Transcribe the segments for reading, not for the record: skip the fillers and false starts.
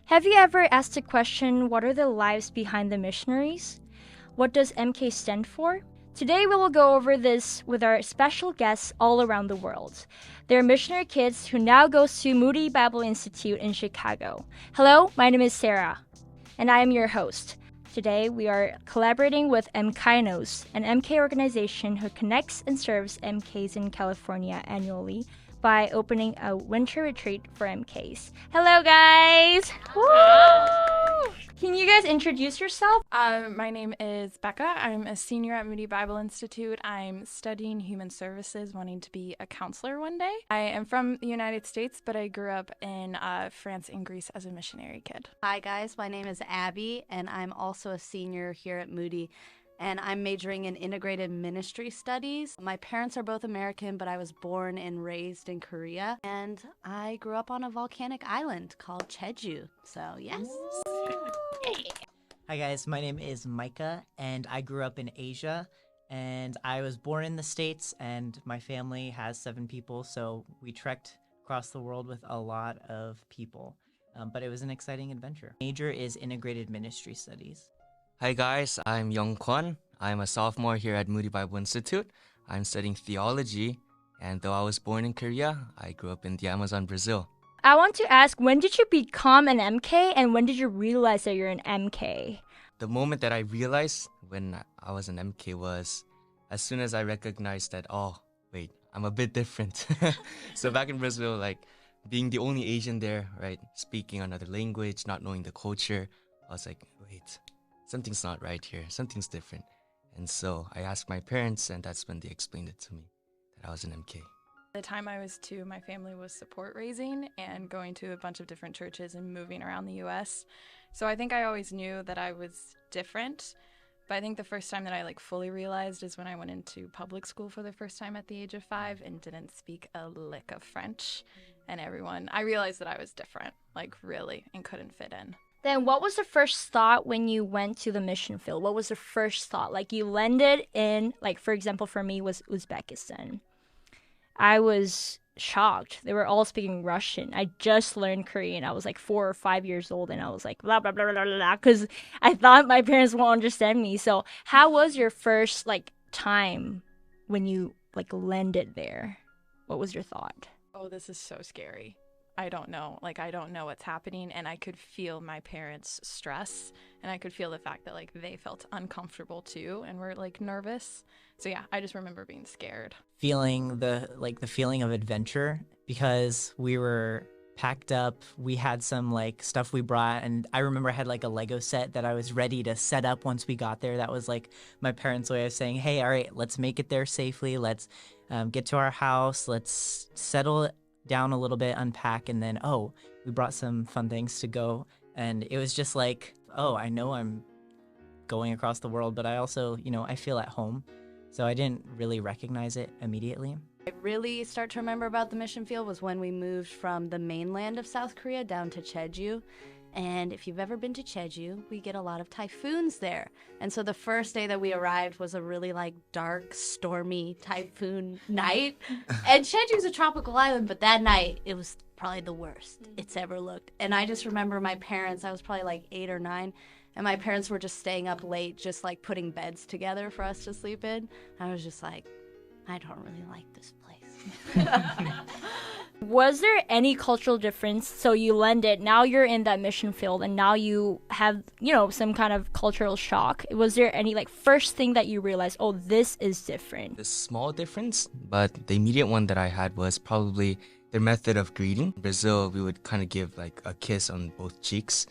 Have you ever asked the question, what are the lives behind the missionaries? What does MK stand for? Today we will go over this with our special guests all around the world. They're missionary kids who now go to Moody Bible Institute in Chicago. Hello, my name is Sarah, and I am your host. Today we are collaborating with MKinos, an MK organization who connects and serves MKs in California annually by opening a winter retreat for MKs. Hello, guys! Woo! Can you guys introduce yourself? My name is Becca. I'm a senior at Moody Bible Institute. I'm studying human services, wanting to be a counselor one day. I am from the United States, but I grew up in France and Greece as a missionary kid. Hi guys, my name is Abby, and I'm also a senior here at Moody, and I'm majoring in integrated ministry studies. My parents are both American, but I was born and raised in Korea, and I grew up on a volcanic island called Jeju, so yes. Hi guys, my name is Micah, and I grew up in Asia, and I was born in the States, and my family has 7 people, so we trekked across the world with a lot of people, but it was an exciting adventure. Major is integrated ministry studies. Hi guys, I'm Young Kwon. I'm a sophomore here at Moody Bible Institute. I'm studying theology, and though I was born in Korea, I grew up in the Amazon, Brazil. I want to ask, when did you become an MK and when did you realize that you're an MK? The moment that I realized when I was an MK was as soon as I recognized that, oh, wait, I'm a bit different. So back in Brazil, like being the only Asian there, right, speaking another language, not knowing the culture, I was like, wait, something's not right here. Something's different. And so I asked my parents, and that's when they explained it to me, that I was an MK. The time I was 2, my family was support raising and going to a bunch of different churches and moving around the U.S. So I think I always knew that I was different. But I think the first time that I fully realized is when I went into public school for the first time at the age of 5 and didn't speak a lick of French. And I realized that I was different, really, and couldn't fit in. Then what was the first thought when you went to the mission field? What was the first thought? You landed in, for example, for me was Uzbekistan. I was shocked. They were all speaking Russian. I just learned Korean. I was 4 or 5 years old, and I was blah, blah, blah, blah, blah, because I thought my parents won't understand me. So how was your first, time when you, landed there? What was your thought? Oh, this is so scary. I don't know. I don't know what's happening, and I could feel my parents' stress, and I could feel the fact that, they felt uncomfortable, too, and were, nervous. So, yeah, I just remember being scared. Feeling the feeling of adventure, because we were packed up. We had some, stuff we brought, and I remember I had, a Lego set that I was ready to set up once we got there. That was, my parents' way of saying, hey, all right, let's make it there safely. Let's get to our house. Let's settle down a little bit, unpack, and then, we brought some fun things to go. And it was just I know I'm going across the world, but I also, I feel at home. So I didn't really recognize it immediately. I really start to remember about the mission field was when we moved from the mainland of South Korea down to Jeju. And if you've ever been to Jeju, we get a lot of typhoons there. And so the first day that we arrived was a really dark, stormy typhoon night. And Jeju's a tropical island, but that night it was probably the worst it's ever looked. And I just remember my parents, I was probably 8 or 9, and my parents were just staying up late, just putting beds together for us to sleep in. I was just I don't really like this place. Was there any cultural difference? So you landed, now you're in that mission field, and now you have, some kind of cultural shock. Was there any, first thing that you realized, oh, this is different? The small difference, but the immediate one that I had was probably their method of greeting. In Brazil, we would kind of give a kiss on both cheeks.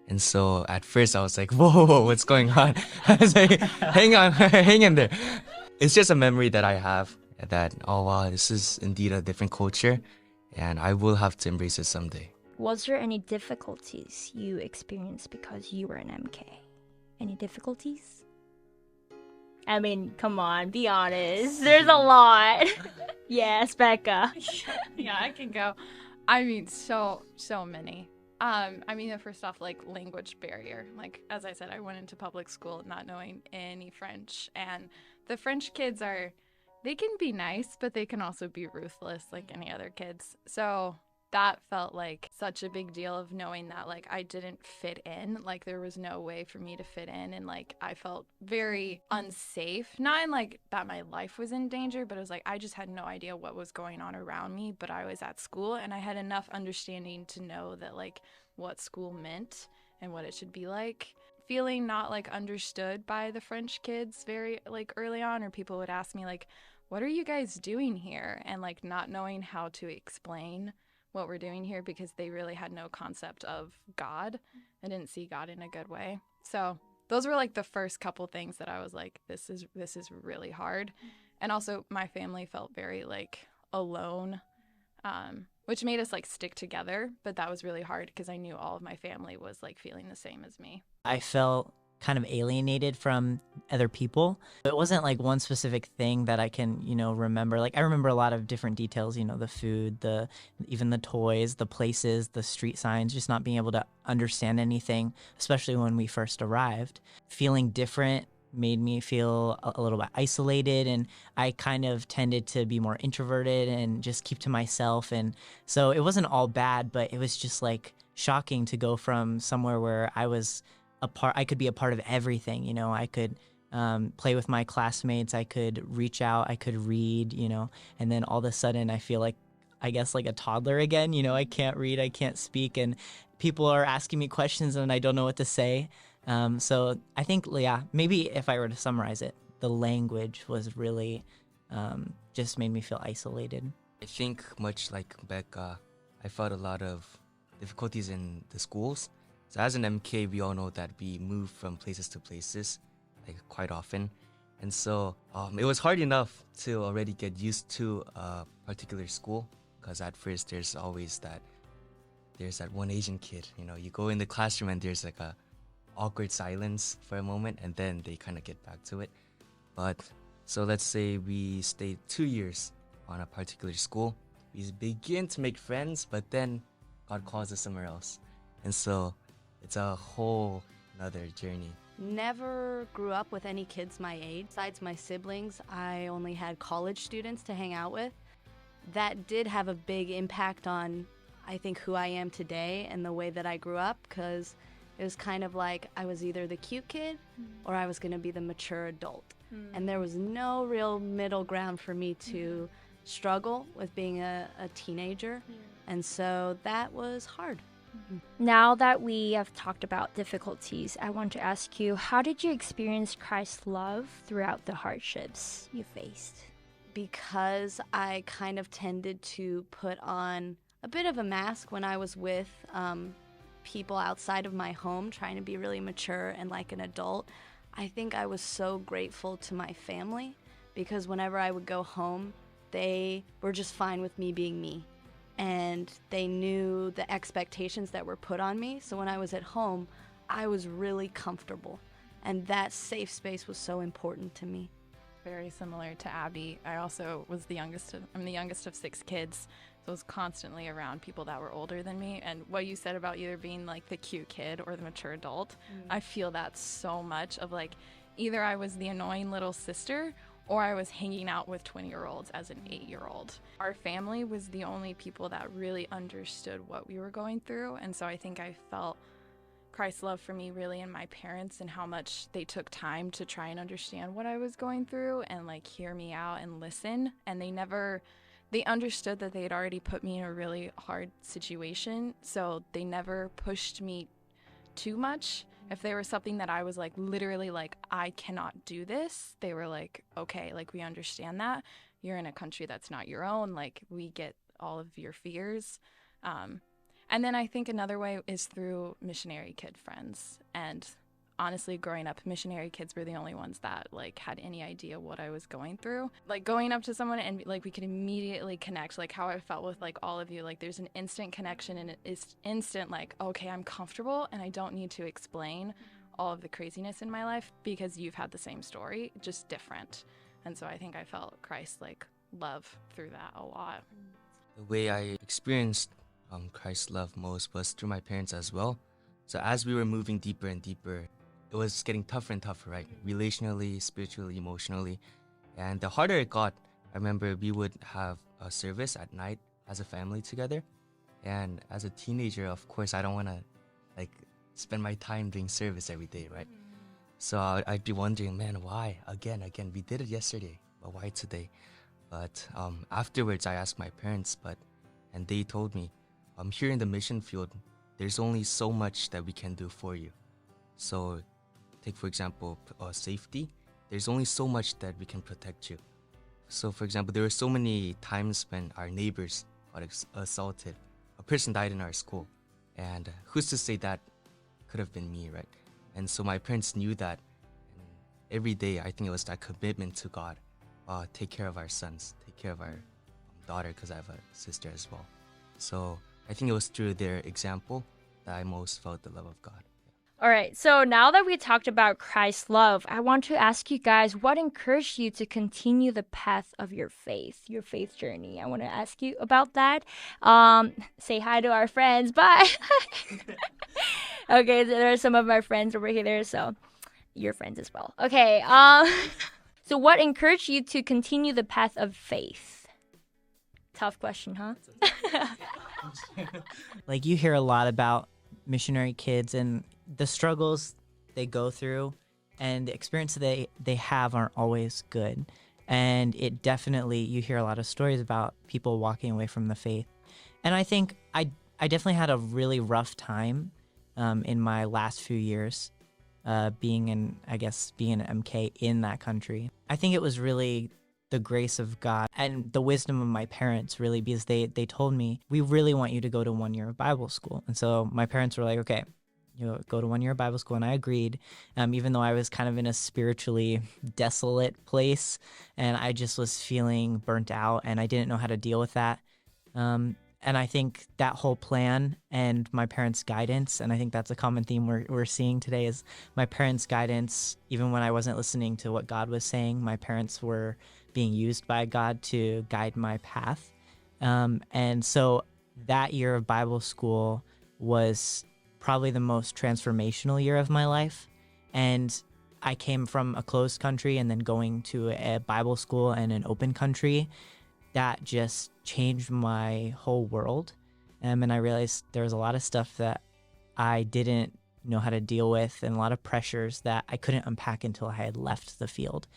And so at first I was whoa, what's going on? I was hang on, hang in there. It's just a memory that I have that, oh wow, this is indeed a different culture. And I will have to embrace it someday. Was there any difficulties you experienced because you were an MK? Any difficulties? I mean, come on, be honest. There's a lot. Yes, Becca. Yeah, I can go. I mean, so many. First off, language barrier. As I said, I went into public school not knowing any French. And the French kids they can be nice, but they can also be ruthless like any other kids. So that felt like such a big deal of knowing that like I didn't fit in, like there was no way for me to fit in, and like I felt very unsafe, not in like that my life was in danger, but it was like I just had no idea what was going on around me, but I was at school and I had enough understanding to know that like what school meant and what it should be like. Feeling not like understood by the French kids very like early on, or people would ask me like, what are you guys doing here, and like not knowing how to explain what we're doing here because they really had no concept of God and didn't see God in a good way. So those were like the first couple things that I was like, this is really hard. And also my family felt very like alone, which made us like stick together. But that was really hard because I knew all of my family was like feeling the same as me. I felt kind of alienated from other people. It wasn't like one specific thing that I can, remember. Like I remember a lot of different details, the food, even the toys, the places, the street signs, just not being able to understand anything, especially when we first arrived. Feeling different made me feel a little bit isolated, and I kind of tended to be more introverted and just keep to myself. And so it wasn't all bad, but it was just like shocking to go from somewhere where I could be a part of everything, I could play with my classmates, I could reach out, I could read, and then all of a sudden I feel like, I guess like a toddler again, I can't read, I can't speak, and people are asking me questions and I don't know what to say. So I think, yeah, maybe if I were to summarize it, the language was really just made me feel isolated. I think much like Becca, I felt a lot of difficulties in the schools. So as an MK, we all know that we move from places to places, like quite often. And so it was hard enough to already get used to a particular school, because at first there's that one Asian kid, you go in the classroom and there's like a awkward silence for a moment, and then they kind of get back to it. But so let's say we stayed 2 years on a particular school. We begin to make friends, but then God calls us somewhere else. And so it's a whole another journey. Never grew up with any kids my age. Besides my siblings, I only had college students to hang out with. That did have a big impact on, I think, who I am today and the way that I grew up, because it was kind of like I was either the cute kid or I was going to be the mature adult. And there was no real middle ground for me to struggle with being a teenager. And so that was hard. Now that we have talked about difficulties, I want to ask you, how did you experience Christ's love throughout the hardships you faced? Because I kind of tended to put on a bit of a mask when I was with people outside of my home, trying to be really mature and like an adult. I think I was so grateful to my family, because whenever I would go home, they were just fine with me being me. And they knew the expectations that were put on me. So when I was at home, I was really comfortable. And that safe space was so important to me. Very similar to Abby. I'm the youngest of 6 kids. So I was constantly around people that were older than me. And what you said about either being like the cute kid or the mature adult, I feel that so much of like, either I was the annoying little sister or I was hanging out with 20-year-olds as an 8-year-old. Our family was the only people that really understood what we were going through. And so I think I felt Christ's love for me really in my parents and how much they took time to try and understand what I was going through and like hear me out and listen. And they understood that they had already put me in a really hard situation. So they never pushed me too much. If there was something that I was like literally like, I cannot do this, they were like, okay, like we understand that. You're in a country that's not your own. Like we get all of your fears. And then I think another way is through missionary kid friends. And honestly, growing up, missionary kids were the only ones that like had any idea what I was going through. Like going up to someone and like we could immediately connect, like how I felt with like all of you. Like there's an instant connection and it's instant like, okay, I'm comfortable and I don't need to explain all of the craziness in my life because you've had the same story, just different. And so I think I felt Christ's like love through that a lot. The way I experienced Christ's love most was through my parents as well. So as we were moving deeper and deeper, it was getting tougher and tougher, right? Relationally, spiritually, emotionally. And the harder it got, I remember we would have a service at night as a family together. And as a teenager, of course, I don't want to like spend my time doing service every day, right? So I'd be wondering, man, why? Again, we did it yesterday, but why today? But afterwards, I asked my parents, and they told me, here in the mission field, there's only so much that we can do for you. So take, for example, safety. There's only so much that we can protect you. So, for example, there were so many times when our neighbors got assaulted. A person died in our school. And who's to say that could have been me, right? And so my parents knew that. And every day, I think it was that commitment to God. Take care of our sons, take care of our daughter, because I have a sister as well. So I think it was through their example that I most felt the love of God. All right, so now that we talked about Christ's love, I want to ask you guys what encouraged you to continue the path of your faith journey. I want to ask you about that. Say hi to our friends. Bye. Okay, there are some of my friends over here, so your friends as well. Okay, so what encouraged you to continue the path of faith? Tough question, huh? Like, you hear a lot about missionary kids and the struggles they go through, and the experience they have aren't always good. And it definitely, you hear a lot of stories about people walking away from the faith. And I think I definitely had a really rough time in my last few years being an MK in that country. I think it was really the grace of God and the wisdom of my parents, really, because they told me, we really want you to go to 1 year of Bible school. And so my parents were like, okay, go to 1 year of Bible school. And I agreed, even though I was kind of in a spiritually desolate place and I just was feeling burnt out and I didn't know how to deal with that. And I think that whole plan and my parents' guidance, and I think that's a common theme we're seeing today, is my parents' guidance. Even when I wasn't listening to what God was saying, my parents were being used by God to guide my path. And so that year of Bible school was probably the most transformational year of my life. And I came from a closed country and then going to a Bible school and an open country. That just changed my whole world. And I realized there was a lot of stuff that I didn't know how to deal with and a lot of pressures that I couldn't unpack until I had left the field.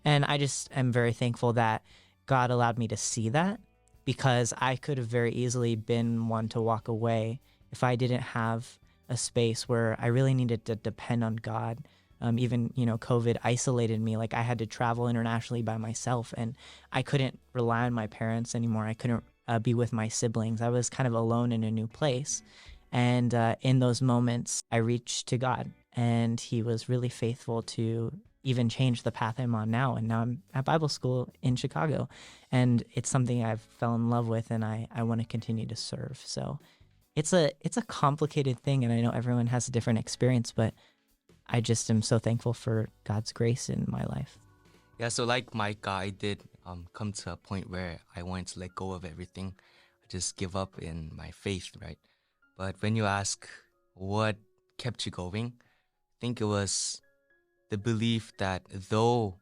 And I just am very thankful that God allowed me to see that, because I could have very easily been one to walk away if I didn't have a space where I really needed to depend on God. Even, COVID isolated me. Like, I had to travel internationally by myself and I couldn't rely on my parents anymore. I couldn't be with my siblings. I was kind of alone in a new place. And in those moments, I reached to God, and He was really faithful to even change the path I'm on now. And now I'm at Bible school in Chicago, and it's something I've fell in love with, and I want to continue to serve. So it's a complicated thing, and I know everyone has a different experience, but I just am so thankful for God's grace in my life. Yeah, so like Micah, I did come to a point where I wanted to let go of everything, just give up in my faith, right? But when you ask what kept you going, I think it was the belief that though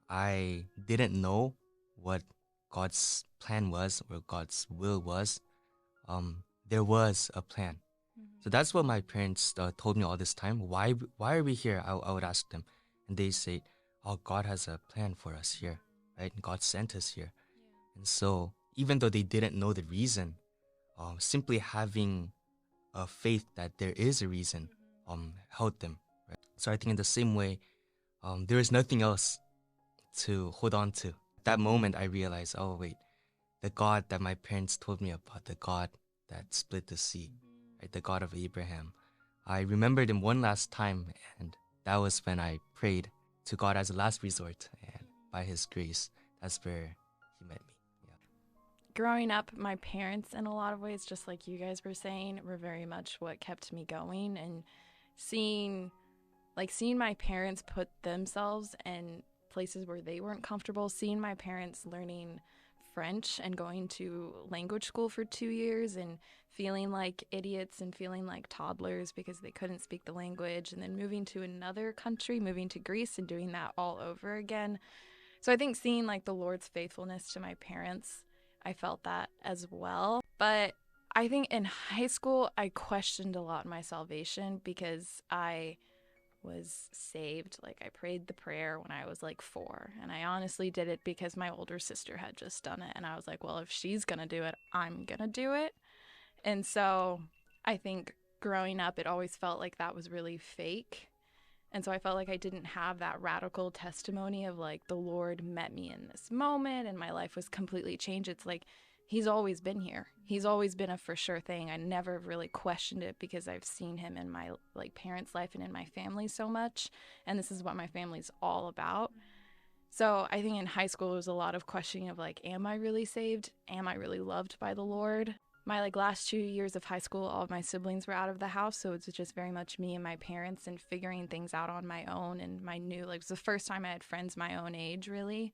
I didn't know what God's plan was or God's will was, there was a plan. So that's what my parents told me all this time. Why are we here? I would ask them. And they say, oh, God has a plan for us here, right? God sent us here. And so even though they didn't know the reason, simply having a faith that there is a reason helped them. Right? So I think in the same way, there is nothing else to hold on to. That moment I realized, oh, wait, the God that my parents told me about, the God that split the sea, right? The God of Abraham. I remembered him one last time, and that was when I prayed to God as a last resort, and by His grace, that's where He met me. Yeah. Growing up, my parents, in a lot of ways, just like you guys were saying, were very much what kept me going. And seeing my parents put themselves in places where they weren't comfortable, seeing my parents learning French and going to language school for 2 years and feeling like idiots and feeling like toddlers because they couldn't speak the language, and then moving to another country, moving to Greece and doing that all over again. So I think seeing like the Lord's faithfulness to my parents, I felt that as well. But I think in high school, I questioned a lot my salvation because I was saved. Like, I prayed the prayer when I was like 4, and I honestly did it because my older sister had just done it, and I was like, well, if she's gonna do it, I'm gonna do it. And so I think growing up, it always felt like that was really fake. And so I felt like I didn't have that radical testimony of like the Lord met me in this moment and my life was completely changed. It's like he's always been here. He's always been a for sure thing. I never really questioned it because I've seen him in my like parents' life and in my family so much. And this is what my family's all about. So I think in high school, it was a lot of questioning of like, am I really saved? Am I really loved by the Lord? My like last 2 years of high school, all of my siblings were out of the house. So it's just very much me and my parents and figuring things out on my own. And my new, like, it was the first time I had friends my own age, really.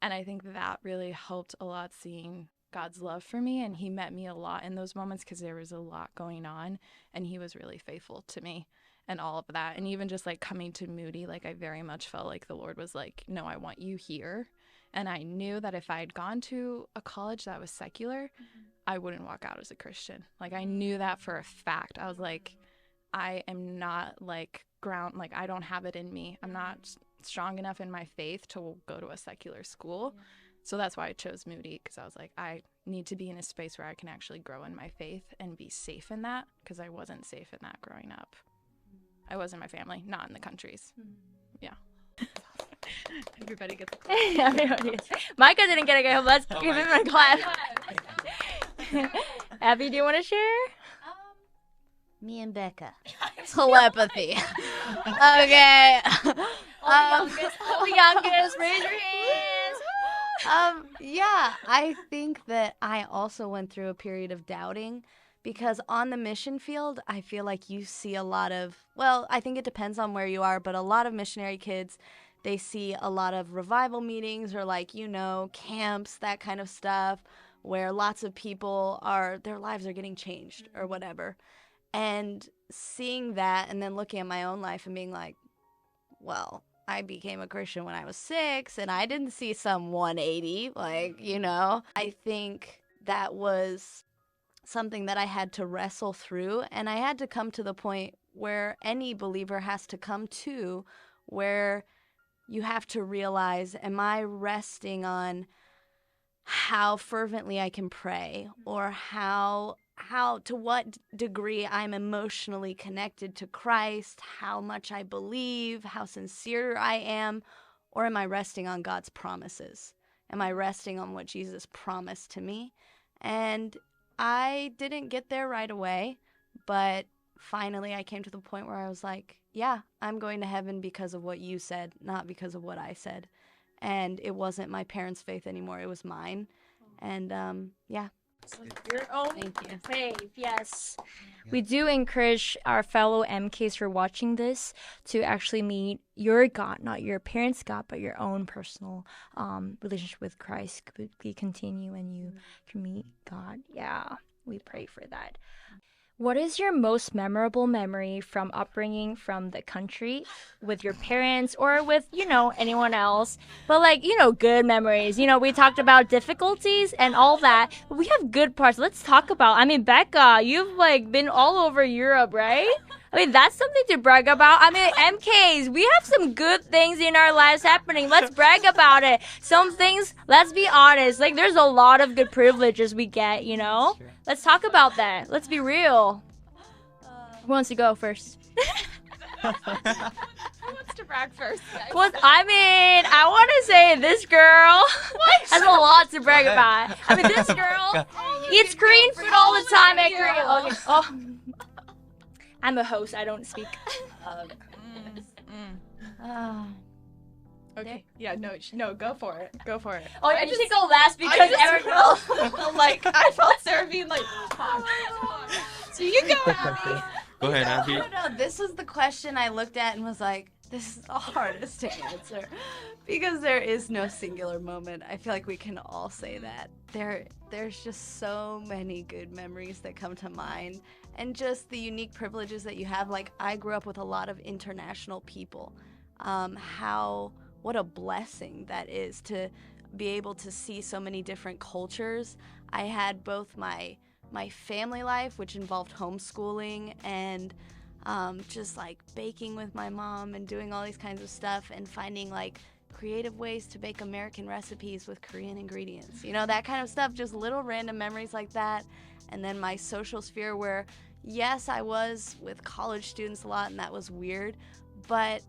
And I think that really helped a lot, seeing God's love for me. And he met me a lot in those moments because there was a lot going on. And he was really faithful to me and all of that. And even just like coming to Moody, like I very much felt like the Lord was like, no, I want you here. And I knew that if I had gone to a college that was secular, I wouldn't walk out as a Christian. Like, I knew that for a fact. I was like, I am not like like I don't have it in me. I'm not strong enough in my faith to go to a secular school. So that's why I chose Moody, because I was like, I need to be in a space where I can actually grow in my faith and be safe in that, because I wasn't safe in that growing up. I was in my family, not in the countries. Yeah. Everybody gets a clap. Everybody is. Micah didn't get a go. Let's give him a clap. Abby, do you want to share? Me and Becca. Telepathy. Okay. All the youngest, raise your hands. Yeah, I think that I also went through a period of doubting, because on the mission field, I feel like you see a lot of, well, I think it depends on where you are, but a lot of missionary kids, they see a lot of revival meetings or like, camps, that kind of stuff, where lots of people their lives are getting changed or whatever. And seeing that and then looking at my own life and being like, well, I became a Christian when I was 6 and I didn't see some 180, I think that was something that I had to wrestle through, and I had to come to the point where any believer has to come to, where you have to realize, am I resting on how fervently I can pray, or how to what degree I'm emotionally connected to Christ, how much I believe, how sincere I am, or am I resting on God's promises? Am I resting on what Jesus promised to me? And I didn't get there right away, but finally I came to the point where I was like, yeah, I'm going to heaven because of what you said, not because of what I said. And it wasn't my parents' faith anymore, it was mine. And yeah. Your own Thank you. faith, yes. We do encourage our fellow MKs who are watching this to actually meet your God, not your parents' God, but your own personal relationship with Christ. We continue and you can meet God. Yeah, we pray for that. What is your most memorable memory from upbringing from the country with your parents or with, anyone else? But good memories. We talked about difficulties and all that. But we have good parts. Let's talk about, Becca, you've been all over Europe, right? That's something to brag about. MKs, we have some good things in our lives happening. Let's brag about it. Some things, let's be honest, there's a lot of good privileges we get, Let's talk about that. Let's be real. Who wants to go first? Who wants to brag first? I want to say this girl has a lot to brag about. This girl eats Korean food all the time at Korea. Okay. Oh. I'm a host. I don't speak. Okay. Yeah, no, go for it. Go for it. Oh, I just didn't go last because everyone else. I felt Sarah being like, talk. So you go, Abby. Go ahead, Abby. No, this was the question I looked at and was like, this is the hardest to answer, because there is no singular moment. I feel like we can all say that. There's just so many good memories that come to mind, and just the unique privileges that you have. I grew up with a lot of international people. What a blessing that is to be able to see so many different cultures. I had both my my family life, which involved homeschooling and just like baking with my mom and doing all these kinds of stuff and finding like creative ways to bake American recipes with Korean ingredients. You know, that kind of stuff, just little random memories like that. And then my social sphere where, yes, I was with college students a lot and that was weird, but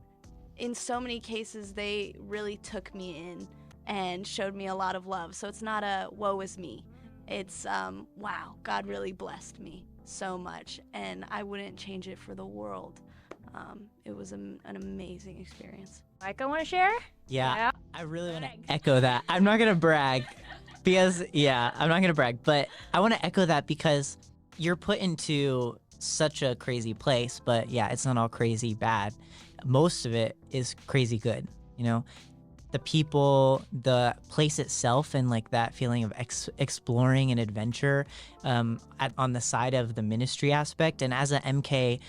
in so many cases they really took me in and showed me a lot of love. So it's not a woe is me. It's, wow, God really blessed me so much, and I wouldn't change it for the world. It was an amazing experience. Mike, I want to share? Yeah, I really want to echo that. I'm not going to brag because, I'm not going to brag, but I want to echo that because you're put into such a crazy place, but yeah, it's not all crazy bad. Most of it is crazy good, you know? The people, the place itself, and like that feeling of exploring and adventure on the side of the ministry aspect. And as a MK,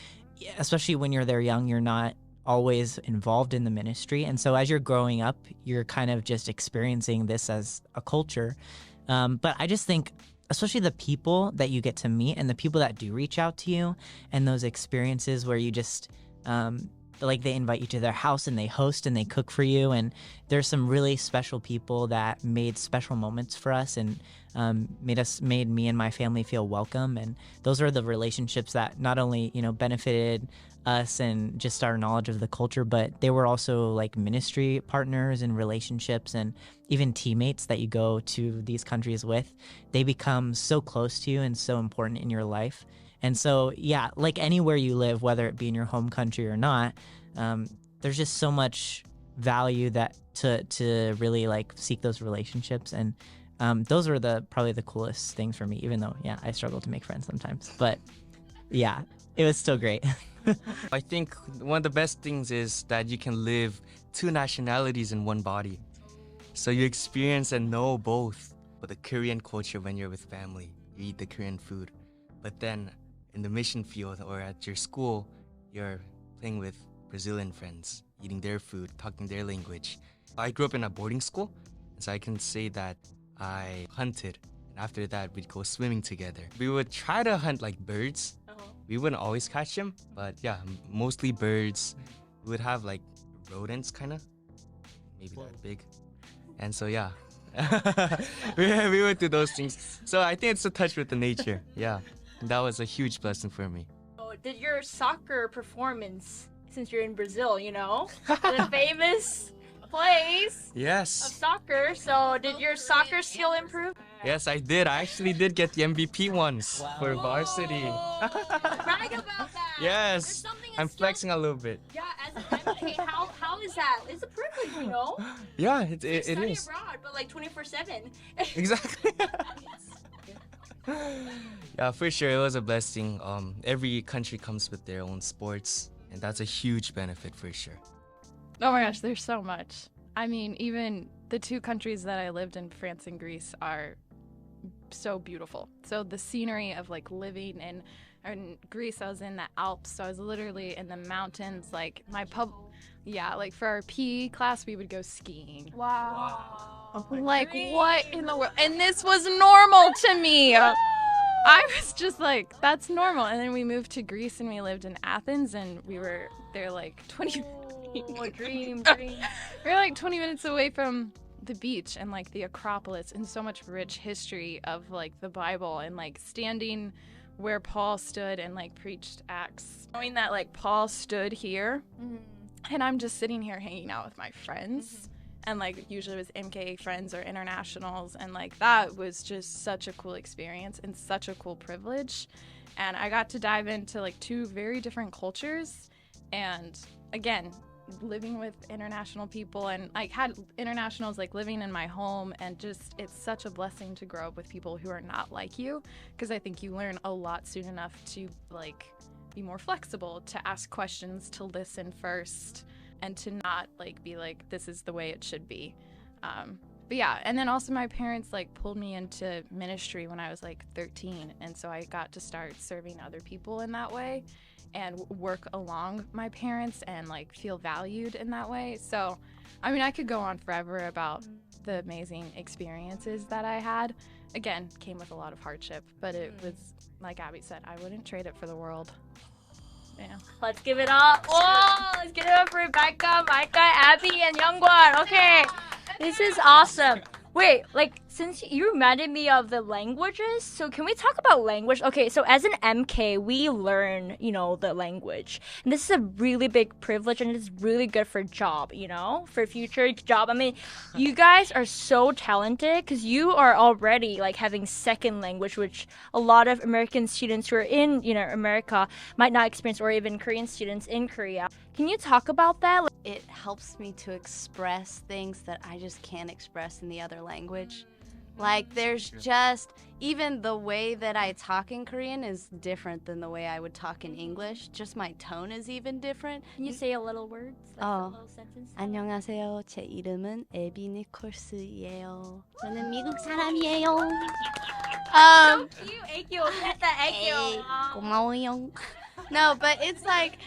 especially when you're there young, you're not always involved in the ministry. And so as you're growing up, you're kind of just experiencing this as a culture. But I just think, especially the people that you get to meet and the people that do reach out to you and those experiences where you just... like they invite you to their house and they host and they cook for you, and there's some really special people that made special moments for us and made me and my family feel welcome. And those are the relationships that not only, you know, benefited us and just our knowledge of the culture, but they were also like ministry partners and relationships, and even teammates that you go to these countries with. They become so close to you and so important in your life. And so, yeah, like anywhere you live, whether it be in your home country or not, there's just so much value that to really like seek those relationships. And those were probably the coolest things for me, even though, yeah, I struggle to make friends sometimes. But yeah, it was still great. I think one of the best things is that you can live two nationalities in one body. So you experience and know both. But the Korean culture, when you're with family, you eat the Korean food. But then in the mission field or at your school, you're playing with Brazilian friends, eating their food, talking their language. I grew up in a boarding school, so I can say that I hunted. And after that, we'd go swimming together. We would try to hunt like birds. We wouldn't always catch them, but yeah, mostly birds. We would have like rodents, kind of, maybe that big. And so yeah, we would do those things. So I think it's a touch with the nature. Yeah, that was a huge blessing for me. Oh, did your soccer performance, since you're in Brazil, you know, the famous place Yes. of soccer, so did your soccer skill improve? Yes, I did. I actually did get the MVP once for varsity. Brag about that. Yes, There's something I'm that's flexing a little bit. Yeah, as an MK, how is that? It's a privilege, you know? Yeah, it Study is. abroad, but like 24/7. Exactly. Yeah, for sure, it was a blessing. Every country comes with their own sports, and that's a huge benefit for sure. Oh my gosh, there's so much. I mean, even the two countries that I lived in, France and Greece, are so beautiful. So the scenery of like living in Greece, I was in the Alps, so I was literally in the mountains. Like like for our PE class, we would go skiing. Wow. Like what in the world? And this was normal to me. I was just like, that's normal. And then we moved to Greece and we lived in Athens, and we were there like 20. Oh, dream. We're like 20 minutes away from the beach and like the Acropolis, and so much rich history of like the Bible, and like standing where Paul stood and like preached Acts, knowing that like Paul stood here, and I'm just sitting here hanging out with my friends, and like usually it was MK friends or internationals, and like that was just such a cool experience and such a cool privilege. And I got to dive into like two very different cultures, and again, living with international people, and like had internationals like living in my home, and just it's such a blessing to grow up with people who are not like you, because I think you learn a lot soon enough to like be more flexible, to ask questions, to listen first, and to not like be like this is the way it should be. But yeah, and then also my parents like pulled me into ministry when I was like 13, and so I got to start serving other people in that way and work along my parents and like feel valued in that way. So I mean, I could go on forever about the amazing experiences that I had, again, came with a lot of hardship, but it was, like Abby said, I wouldn't trade it for the world. Yeah. Let's give it up. Whoa, let's give it up for Rebecca, Micah, Abby, and Youngwon. Okay, this is awesome. Wait, like, since you reminded me of the languages, so can we talk about language? Okay, so as an MK, we learn, the language. And this is a really big privilege, and it's really good for job, for future job. I mean, you guys are so talented because you are already, like, having second language, which a lot of American students who are in, America might not experience, or even Korean students in Korea. Can you talk about that? It helps me to express things that I just can't express in the other language. Like, there's just, even the way that I talk in Korean is different than the way I would talk in English. Just my tone is even different. Can you say a little words? Like a little sentence? 안녕하세요. 제 이름은 에비 니콜스예요. 저는 미국 사람이에요. So cute. 애교. That's the 애교. 고마워요. No, but it's like,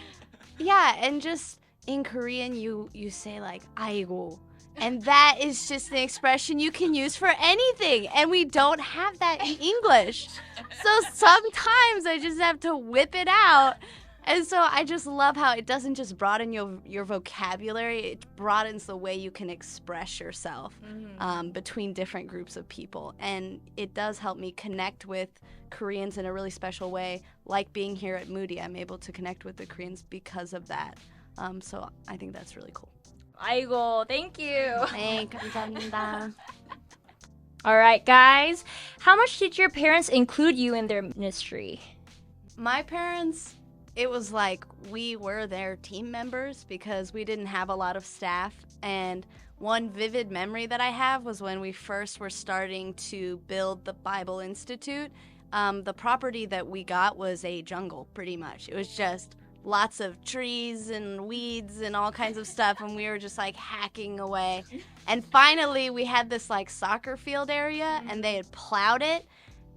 yeah, and just in Korean, you say like 아이고. And that is just an expression you can use for anything. And we don't have that in English. So sometimes I just have to whip it out. And so I just love how it doesn't just broaden your vocabulary, it broadens the way you can express yourself between different groups of people. And it does help me connect with Koreans in a really special way. Like being here at Moody, I'm able to connect with the Koreans because of that. So I think that's really cool. 아이고, thank you. 네, 감사합니다. All right, guys. How much did your parents include you in their ministry? My parents, it was like we were their team members because we didn't have a lot of staff. And one vivid memory that I have was when we first were starting to build the Bible Institute. The property that we got was a jungle, pretty much. It was just lots of trees and weeds and all kinds of stuff, and we were just like hacking away. And finally we had this like soccer field area, and they had plowed it,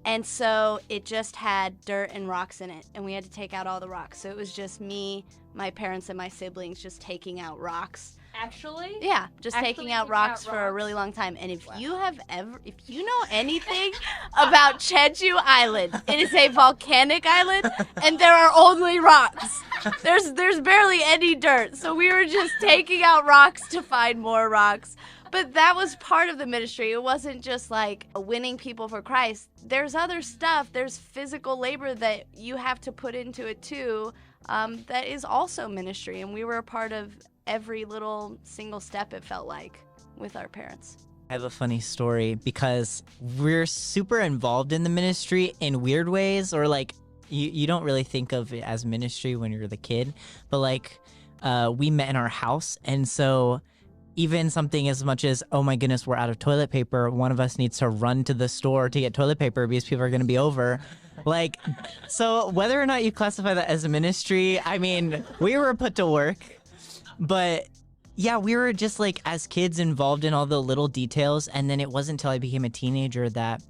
and so it just had dirt and rocks in it, and we had to take out all the rocks. So it was just me, my parents, and my siblings just taking out rocks. Actually? Yeah, just taking out rocks for a really long time. And if you know anything about Jeju Island, it is a volcanic island, and there are only rocks. There's barely any dirt. So we were just taking out rocks to find more rocks. But that was part of the ministry. It wasn't just like winning people for Christ. There's other stuff. There's physical labor that you have to put into it too. That is also ministry. And we were a part of every little single step, it felt like, with our parents. I have a funny story because we're super involved in the ministry in weird ways, or like you don't really think of it as ministry when you're the kid, but like we met in our house, and so even something as much as, oh my goodness, we're out of toilet paper, one of us needs to run to the store to get toilet paper because people are going to be over. Like, so whether or not you classify that as a ministry, I mean, we were put to work. But yeah, we were just like as kids involved in all the little details. And then it wasn't until I became a teenager that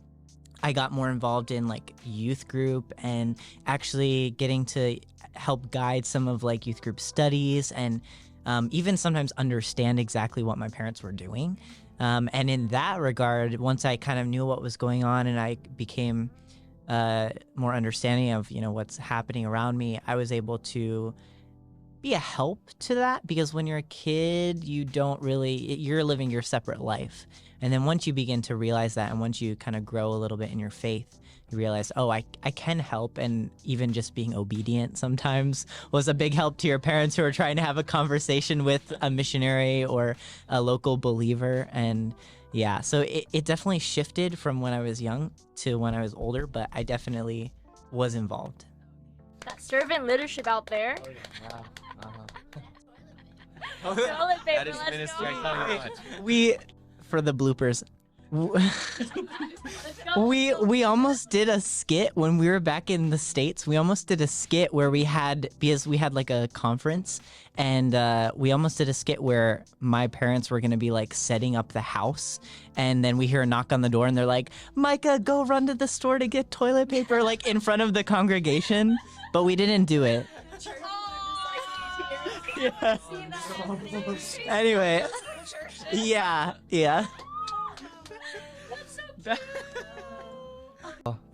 I got more involved in like youth group and actually getting to help guide some of like youth group studies and even sometimes understand exactly what my parents were doing. And in that regard, once I kind of knew what was going on and I became more understanding of, what's happening around me, I was able to be a help to that, because when you're a kid, you're living your separate life. And then once you begin to realize that, and once you kind of grow a little bit in your faith, you realize, oh, I can help. And even just being obedient sometimes was a big help to your parents who are trying to have a conversation with a missionary or a local believer. And yeah, so it definitely shifted from when I was young to when I was older, but I definitely was involved. That servant leadership out there. Oh, yeah. Wow. Toilet paper, That is let's ministry. go. I tell you what. We, for the bloopers, we almost did a skit when we were back in the States. We almost did a skit where because we had like a conference, and we almost did a skit where my parents were going to be like setting up the house, and then we hear a knock on the door and they're like, Micah, go run to the store to get toilet paper, like in front of the congregation. But we didn't do it. Yeah. Anyway, yeah.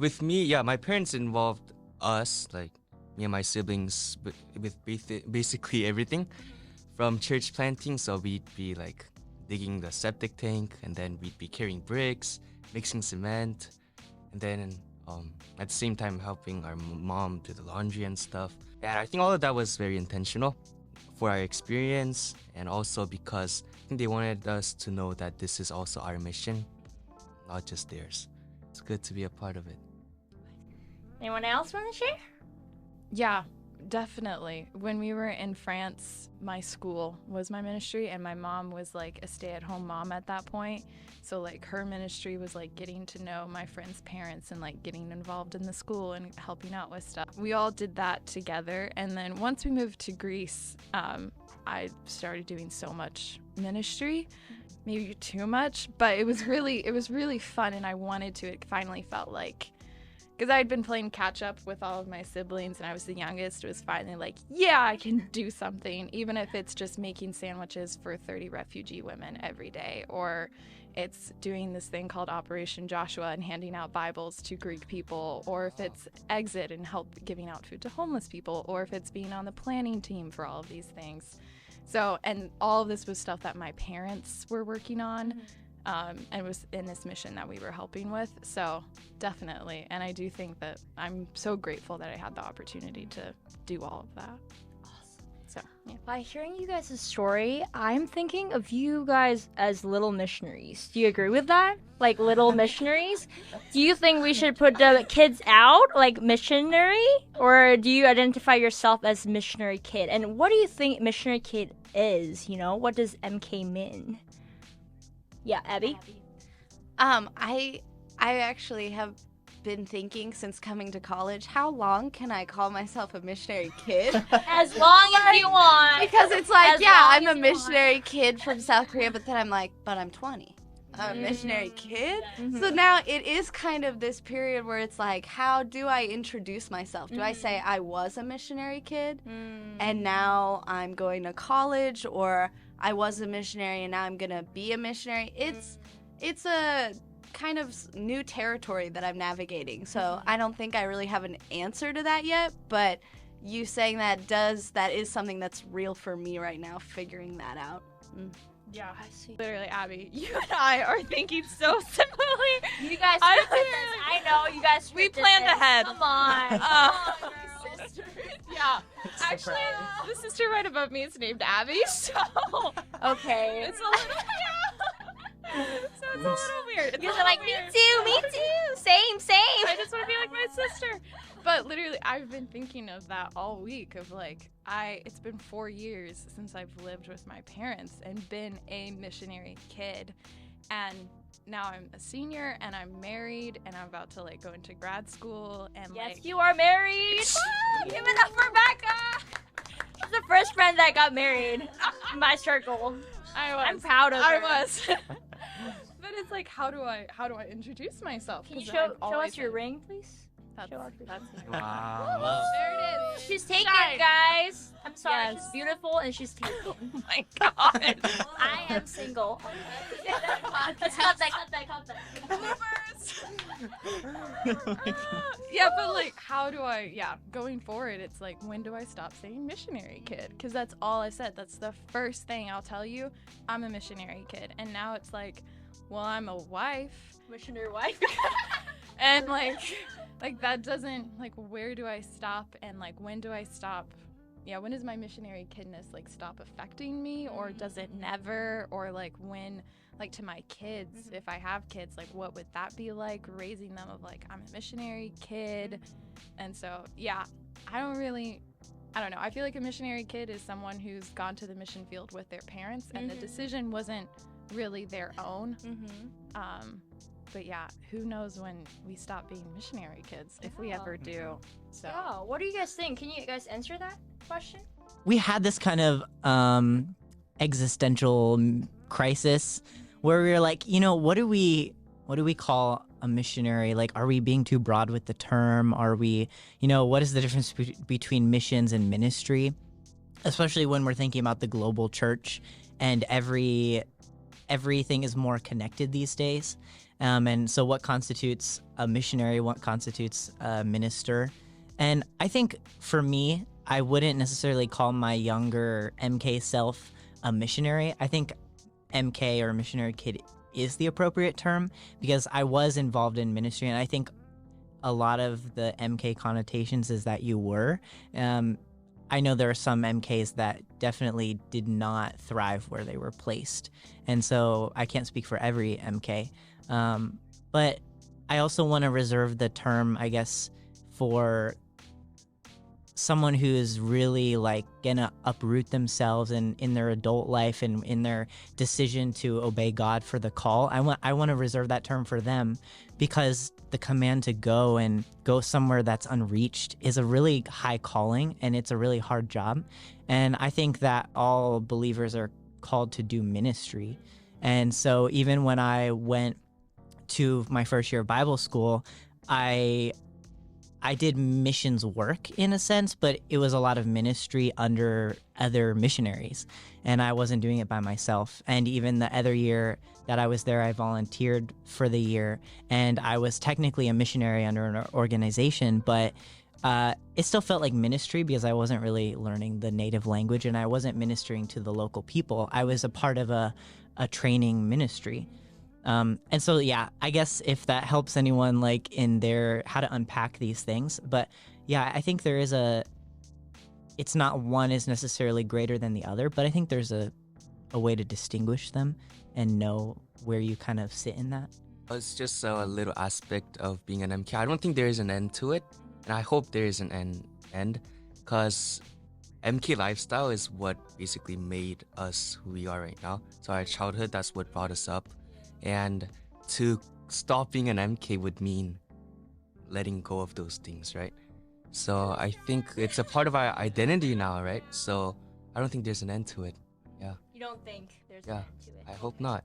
With me, yeah, my parents involved us, like me and my siblings, with basically everything from church planting. So we'd be like digging the septic tank, and then we'd be carrying bricks, mixing cement, and then at the same time helping our mom do the laundry and stuff. And I think all of that was very intentional for our experience, and also because I think they wanted us to know that this is also our mission, not just theirs. It's good to be a part of it. Anyone else want to share? Yeah, definitely. When we were in France, my school was my ministry, and my mom was like a stay-at-home mom at that point. So like her ministry was like getting to know my friends' parents and like getting involved in the school and helping out with stuff. We all did that together, and then once we moved to Greece, I started doing so much ministry, maybe too much, but it was really fun, and I wanted to. It finally felt like, because I had been playing catch up with all of my siblings and I was the youngest, it was finally like, yeah, I can do something, even if it's just making sandwiches for 30 refugee women every day, or it's doing this thing called Operation Joshua and handing out Bibles to Greek people, or if it's Exit and help giving out food to homeless people, or if it's being on the planning team for all of these things. So, and all of this was stuff that my parents were working on. And was in this mission that we were helping with. So definitely. And I do think that I'm so grateful that I had the opportunity to do all of that. Awesome. So, yeah. By hearing you guys' story, I'm thinking of you guys as little missionaries. Do you agree with that? Like little missionaries? Do you think we should put the kids out like missionary? Or do you identify yourself as missionary kid? And what do you think missionary kid is? You know, what does MK mean? Yeah, Abby? I actually have been thinking since coming to college, how long can I call myself a missionary kid? As long as you want. Because it's like, As yeah, long I'm as a you missionary kid from South Korea, but then I'm like, but I'm 20. I'm a missionary kid? So now it is kind of this period where it's like, how do I introduce myself? Do I say I was a missionary kid and now I'm going to college, or I was a missionary and now I'm going to be a missionary? It's a kind of new territory that I'm navigating. So I don't think I really have an answer to that yet, but you saying that is something that's real for me right now, figuring that out. Yeah, I see. Literally, Abby, you and I are thinking so similarly. You guys scripted this. I know, you guys We scripted planned this. ahead. Come on. Your sister. Yeah. Actually, the sister right above me is named Abby, so Okay. it's a little, so it's a little weird. It's You a guys are little like, weird. me too. Same. I just want to be like my sister. But literally, I've been thinking of that all week of like, it's been 4 years since I've lived with my parents and been a missionary kid. And now I'm a senior and I'm married and I'm about to like go into grad school and Yes, like, you are married. Woo! Give it up for Becca. She's the first friend that got married in my circle. I'm proud of her. I was. But it's like, how do I introduce myself? Can you 'Cause show I've always us your been- ring, please? That's show off your nice. Wow. There it is. She's taken, Shine. guys. I'm sorry. Yes. She's beautiful and she's taken. Oh my god. I am single. Let's cut that. Yeah, but like, how do I, going forward, it's like, when do I stop saying missionary kid? Because that's all I said. That's the first thing I'll tell you. I'm a missionary kid. And now it's like, well, I'm a wife. Missionary wife. And like that doesn't, like, where do I stop? And like, when do I stop? Yeah, when does my missionary kidness like stop affecting me, or does it never? Or like, when, like, to my kids, if I have kids, like, what would that be like, raising them of like, I'm a missionary kid? And so, yeah, I don't know. I feel like a missionary kid is someone who's gone to the mission field with their parents, and the decision wasn't really their own. But yeah, who knows when we stop being missionary kids, if we ever do. So Oh, what do you guys think? Can you guys answer that question? We had this kind of existential crisis where we were like, what do we call a missionary? Like, are we being too broad with the term? Are we, what is the difference between missions and ministry? Especially when we're thinking about the global church and everything is more connected these days. And so what constitutes a missionary, what constitutes a minister. And I think for me, I wouldn't necessarily call my younger MK self a missionary. I think MK or missionary kid is the appropriate term because I was involved in ministry, and I think a lot of the MK connotations is that you were. I know there are some MKs that definitely did not thrive where they were placed, and so I can't speak for every MK. But I also want to reserve the term, I guess, for someone who is really like gonna uproot themselves in their adult life and in their decision to obey God for the call. I want to reserve that term for them because the command to go and go somewhere that's unreached is a really high calling, and it's a really hard job. And I think that all believers are called to do ministry. And so even when I went to my first year of Bible school, I did missions work in a sense, but it was a lot of ministry under other missionaries, and I wasn't doing it by myself. And even the other year that I was there, I volunteered for the year, and I was technically a missionary under an organization, but it still felt like ministry because I wasn't really learning the native language, and I wasn't ministering to the local people. I was a part of a training ministry. And so, yeah, I guess if that helps anyone like in their how to unpack these things. But yeah, I think there is it's not one is necessarily greater than the other, but I think there's a way to distinguish them and know where you kind of sit in that. It's just a little aspect of being an MK. I don't think there is an end to it, and I hope there is an end, because MK lifestyle is what basically made us who we are right now. So our childhood, that's what brought us up. And to stop being an MK would mean letting go of those things, right? So I think it's a part of our identity now, right? So I don't think there's an end to it. Yeah. You don't think there's an Yeah. end to it? I hope not.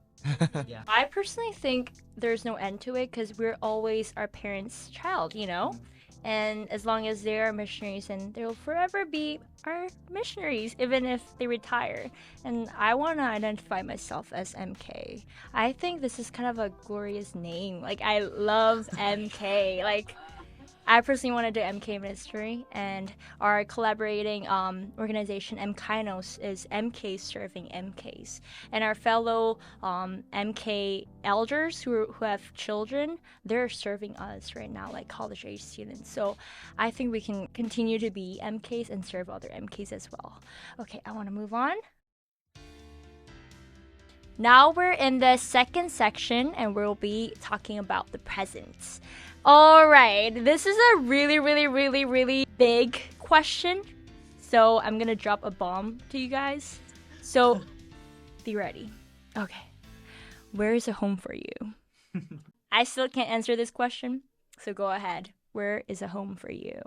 Yeah. I personally think there's no end to it because we're always our parents' child, you know? And as long as they are missionaries, and they'll forever be our missionaries, even if they retire. And I want to identify myself as MK. I think this is kind of a glorious name. Like, I love MK. Like, I personally want to do MK ministry, and our collaborating organization, MKinos, is MKs serving MKs. And our fellow MK elders who have children, they're serving us right now, like college-age students. So I think we can continue to be MKs and serve other MKs as well. Okay, I want to move on. Now we're in the second section, and we'll be talking about the presents. All right, this is a really, really, really, really big question. So I'm going to drop a bomb to you guys. So be ready. Okay. Where is a home for you? I still can't answer this question, so go ahead. Where is a home for you?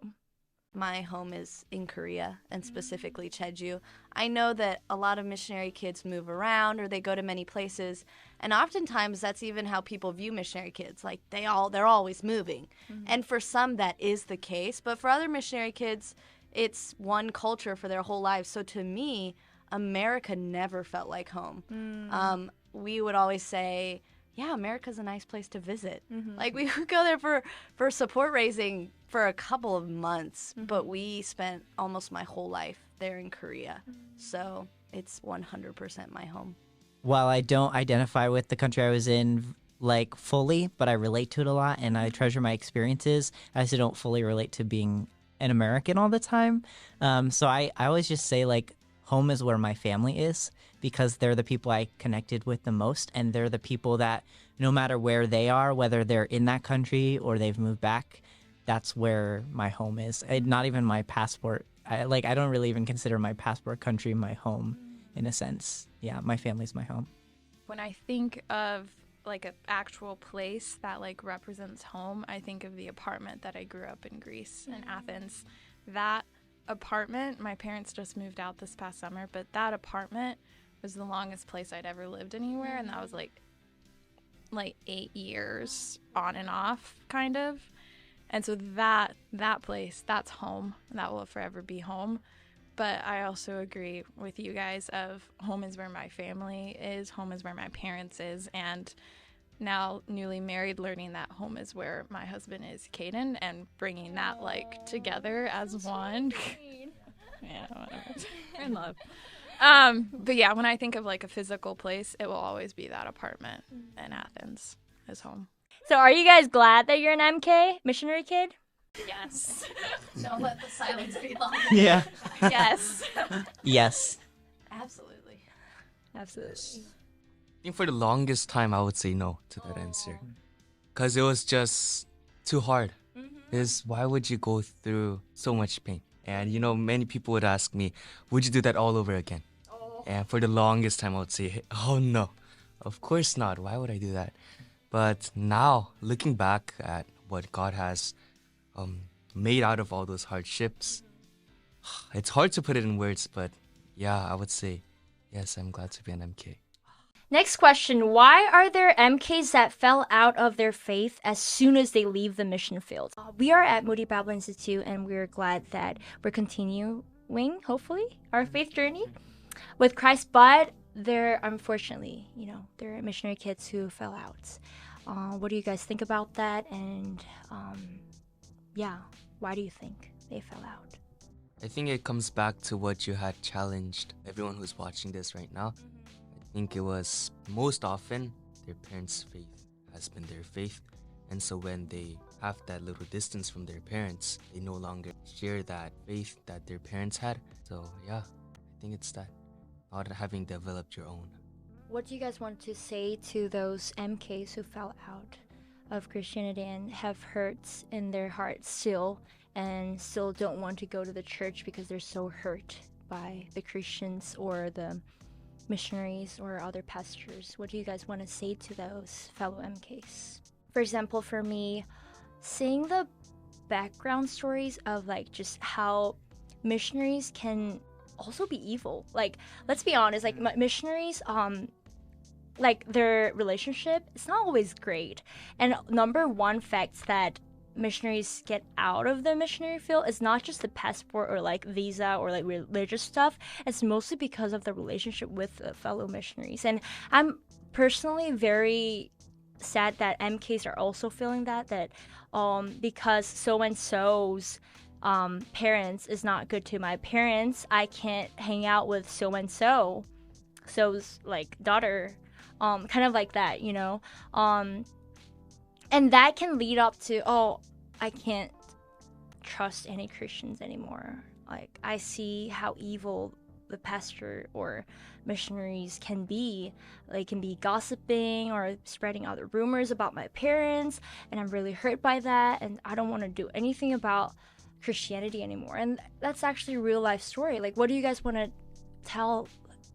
My home is in Korea, and specifically Jeju. I know that a lot of missionary kids move around, or they go to many places, and oftentimes that's even how people view missionary kids. Like they're always moving. And for some that is the case, but for other missionary kids, it's one culture for their whole lives. So to me, America never felt like home. We would always say, yeah, America's a nice place to visit. Like we would go there for support raising for a couple of months, but we spent almost my whole life there in Korea. So it's 100% my home. While I don't identify with the country I was in like fully, but I relate to it a lot and I treasure my experiences, I also don't fully relate to being an American all the time. So I always just say like home is where my family is, because they're the people I connected with the most, and they're the people that no matter where they are, whether they're in that country or they've moved back, that's where my home is. Not even my passport. I don't really even consider my passport country my home in a sense. Yeah, my family's my home. When I think of like an actual place that like represents home, I think of the apartment that I grew up in Greece, in Athens. That apartment, my parents just moved out this past summer, but that apartment was the longest place I'd ever lived anywhere, and that was like 8 years on and off kind of. And so that place, that's home. That will forever be home. But I also agree with you guys of home is where my family is, home is where my parents is, and now newly married, learning that home is where my husband is, Caden, and bringing that like together as one. Yeah, whatever. We're in love. But yeah, when I think of like a physical place, it will always be that apartment in Athens as home. So are you guys glad that you're an MK, missionary kid? Yes. Don't let the silence be long. Yeah. Yes. Yes. Absolutely. Absolutely. I think for the longest time, I would say no to that answer. Because it was just too hard. Is why would you go through so much pain? And you know, many people would ask me, would you do that all over again? And for the longest time, I would say, oh no, of course not. Why would I do that? But now, looking back at what God has made out of all those hardships, it's hard to put it in words, but yeah, I would say, yes, I'm glad to be an MK. Next question. Why are there MKs that fell out of their faith as soon as they leave the mission field? We are at Moody Bible Institute, and we're glad that we're continuing, hopefully, our faith journey with Christ. But there, unfortunately, there are missionary kids who fell out. What do you guys think about that? And why do you think they fell out? I think it comes back to what you had challenged everyone who's watching this right now. I think it was most often their parents' faith has been their faith. And so when they have that little distance from their parents, they no longer share that faith that their parents had. So yeah, I think it's that, not having developed your own. What do you guys want to say to those MKs who fell out of Christianity and have hurts in their hearts still and still don't want to go to the church because they're so hurt by the Christians or the missionaries or other pastors? What do you guys want to say to those fellow MKs? For example, for me, seeing the background stories of like just how missionaries can also be evil. Like, let's be honest, like missionaries, like their relationship, it's not always great. And number one fact that missionaries get out of the missionary field is not just the passport or like visa or like religious stuff. It's mostly because of the relationship with fellow missionaries. And I'm personally very sad that MKs are also feeling that because so and so's parents is not good to my parents, I can't hang out with so and so's like daughter, kind of like that, and that can lead up to, I can't trust any Christians anymore. Like, I see how evil the pastor or missionaries can be. They can be gossiping or spreading other rumors about my parents, and I'm really hurt by that, and I don't want to do anything about Christianity anymore. And that's actually a real life story. Like, what do you guys want to tell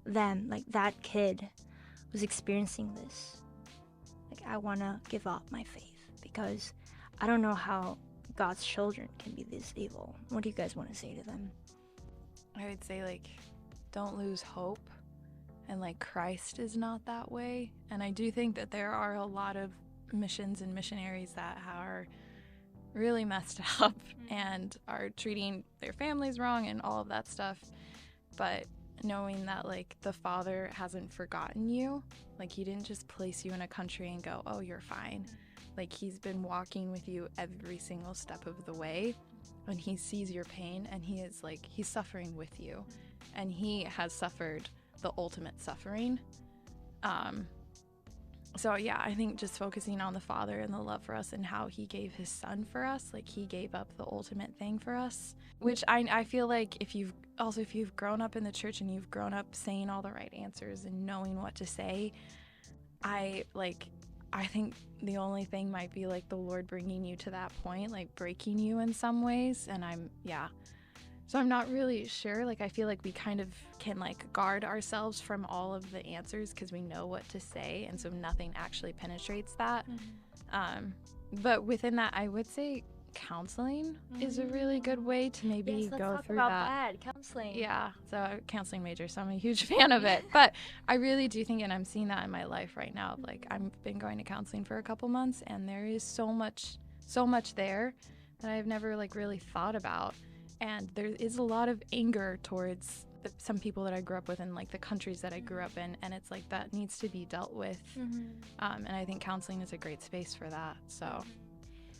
them, like that kid who's experiencing this? Like, I want to give up my faith because I don't know how God's children can be this evil. What do you guys want to say to them? I would say, like, don't lose hope. And, like, Christ is not that way. And I do think that there are a lot of missions and missionaries that are really messed up and are treating their families wrong and all of that stuff. But knowing that, like, the Father hasn't forgotten you. Like, he didn't just place you in a country and go, oh, you're fine. Like, he's been walking with you every single step of the way, and he sees your pain, and he is like, he's suffering with you, and he has suffered the ultimate suffering. So yeah, I think just focusing on the Father and the love for us and how he gave his son for us, like he gave up the ultimate thing for us, which I feel like if you've grown up in the church and you've grown up saying all the right answers and knowing what to say, I think the only thing might be like the Lord bringing you to that point, like breaking you in some ways. And so I'm not really sure. Like, I feel like we kind of can like guard ourselves from all of the answers because we know what to say. And so nothing actually penetrates that. Mm-hmm. But within that, I would say counseling is a really good way to maybe go through that. Counseling. Yeah, so I'm a counseling major, so I'm a huge fan of it. But I really do think, and I'm seeing that in my life right now, like I've been going to counseling for a couple months, and there is so much there that I've never like really thought about. And there is a lot of anger towards some people that I grew up with and like the countries that I grew up in, and it's like that needs to be dealt with. And I think counseling is a great space for that. So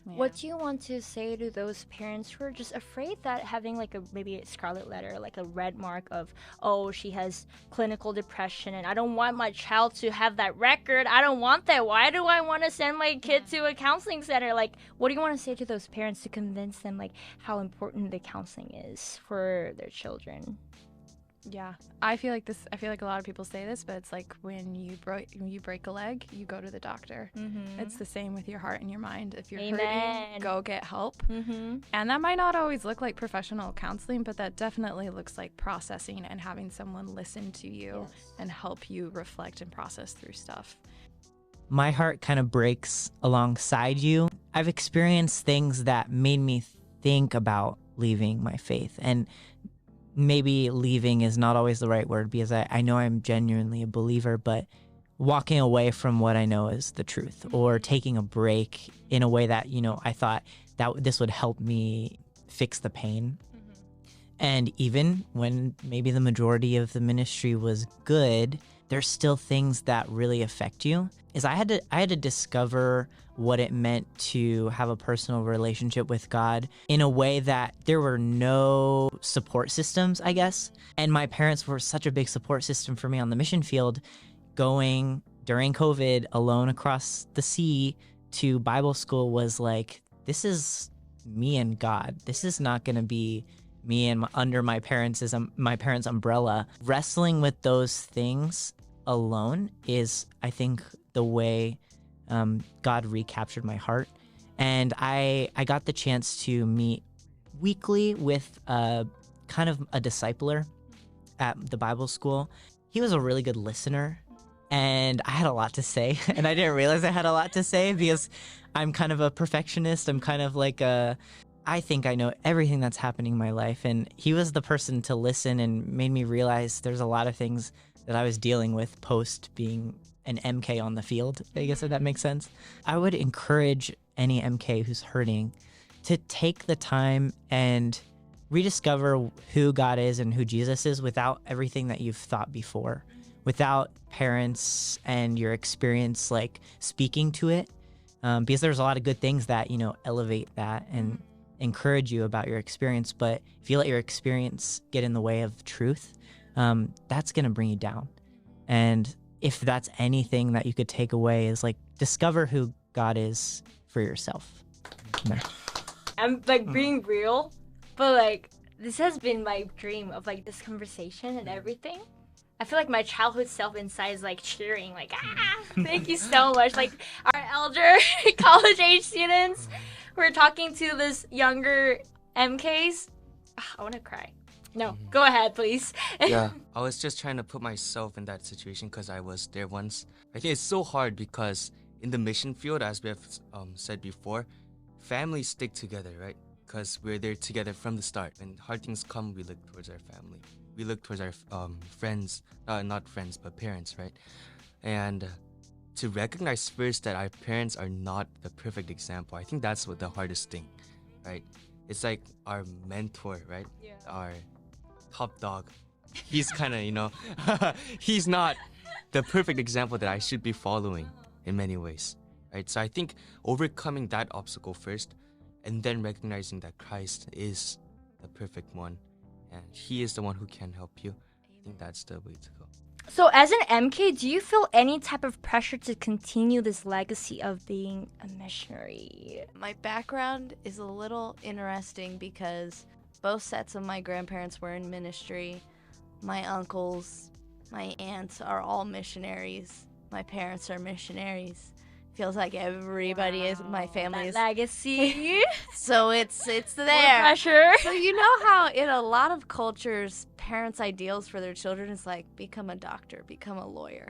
yeah. What do you want to say to those parents who are just afraid that having like maybe a scarlet letter, like a red mark of, oh, she has clinical depression and I don't want my child to have that record. I don't want that. Why do I want to send my kid to a counseling center? Like, what do you want to say to those parents to convince them like how important the counseling is for their children? Yeah, I feel like a lot of people say this, but it's like when you break a leg, you go to the doctor. It's the same with your heart and your mind. If you're hurting, go get help. And that might not always look like professional counseling, but that definitely looks like processing and having someone listen to you and help you reflect and process through stuff. My heart kind of breaks alongside you. I've experienced things that made me think about leaving my faith, and maybe leaving is not always the right word because I know I'm genuinely a believer, but walking away from what I know is the truth, or taking a break in a way that, I thought that this would help me fix the pain. And even when maybe the majority of the ministry was good, there's still things that really affect you. I had to discover what it meant to have a personal relationship with God in a way that there were no support systems, I guess. And my parents were such a big support system for me on the mission field. Going during COVID alone across the sea to Bible school was like, this is me and God. This is not going to be me and under my parents' umbrella. Wrestling with those things alone is, I think, the way God recaptured my heart. And I got the chance to meet weekly with kind of a discipler at the Bible school. He was a really good listener, and I had a lot to say. And I didn't realize I had a lot to say because I'm kind of a perfectionist. I'm kind of like I think I know everything that's happening in my life. And he was the person to listen and made me realize there's a lot of things that I was dealing with post being an MK on the field, I guess, if that makes sense. I would encourage any MK who's hurting to take the time and rediscover who God is and who Jesus is without everything that you've thought before, without parents and your experience like speaking to it, because there's a lot of good things that, elevate that and encourage you about your experience. But if you let your experience get in the way of truth, that's going to bring you down. And if that's anything that you could take away is like discover who God is for yourself. No. I'm like being real, but like this has been my dream of like this conversation and everything. I feel like my childhood self inside is like cheering, like, thank you so much. Like our elder college age students, we're talking to this younger MKs. I want to cry. No, go ahead, please. Yeah, I was just trying to put myself in that situation because I was there once. I think it's so hard because in the mission field, as we have said before, families stick together, right? Because we're there together from the start. When hard things come, we look towards our family. We look towards our friends, not friends, but parents, right? And to recognize first that our parents are not the perfect example, I think that's what the hardest thing, right? It's like our mentor, right? Yeah. Our top dog. He's kind of, he's not the perfect example that I should be following in many ways, right? So I think overcoming that obstacle first and then recognizing that Christ is the perfect one and he is the one who can help you. I think that's the way to go. So as an MK, do you feel any type of pressure to continue this legacy of being a missionary? My background is a little interesting because both sets of my grandparents were in ministry. My uncles, my aunts are all missionaries. My parents are missionaries. Feels like everybody is, my family is. Legacy. So it's there. More pressure. So you know how in a lot of cultures, parents' ideals for their children is like, become a doctor, become a lawyer.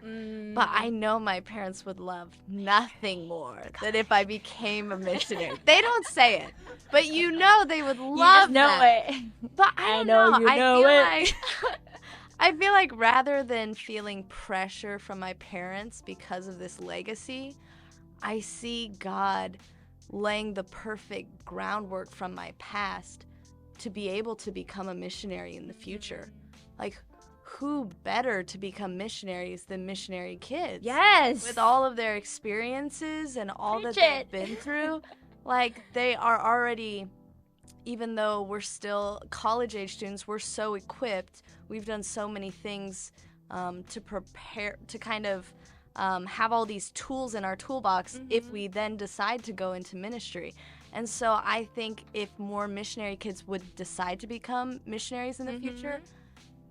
But I know my parents would love nothing more than if I became a missionary. They don't say it, but you know they would love that. It. But I know you know it. I feel like rather than feeling pressure from my parents because of this legacy, I see God laying the perfect groundwork from my past to be able to become a missionary in the future. Like, who better to become missionaries than missionary kids? Yes. With all of their experiences and all that Preach it. they've been through, like, they are already, even though we're still college-age students, we're so equipped. We've done so many things to prepare, to kind of have all these tools in our toolbox if we then decide to go into ministry. And so I think if more missionary kids would decide to become missionaries in the future,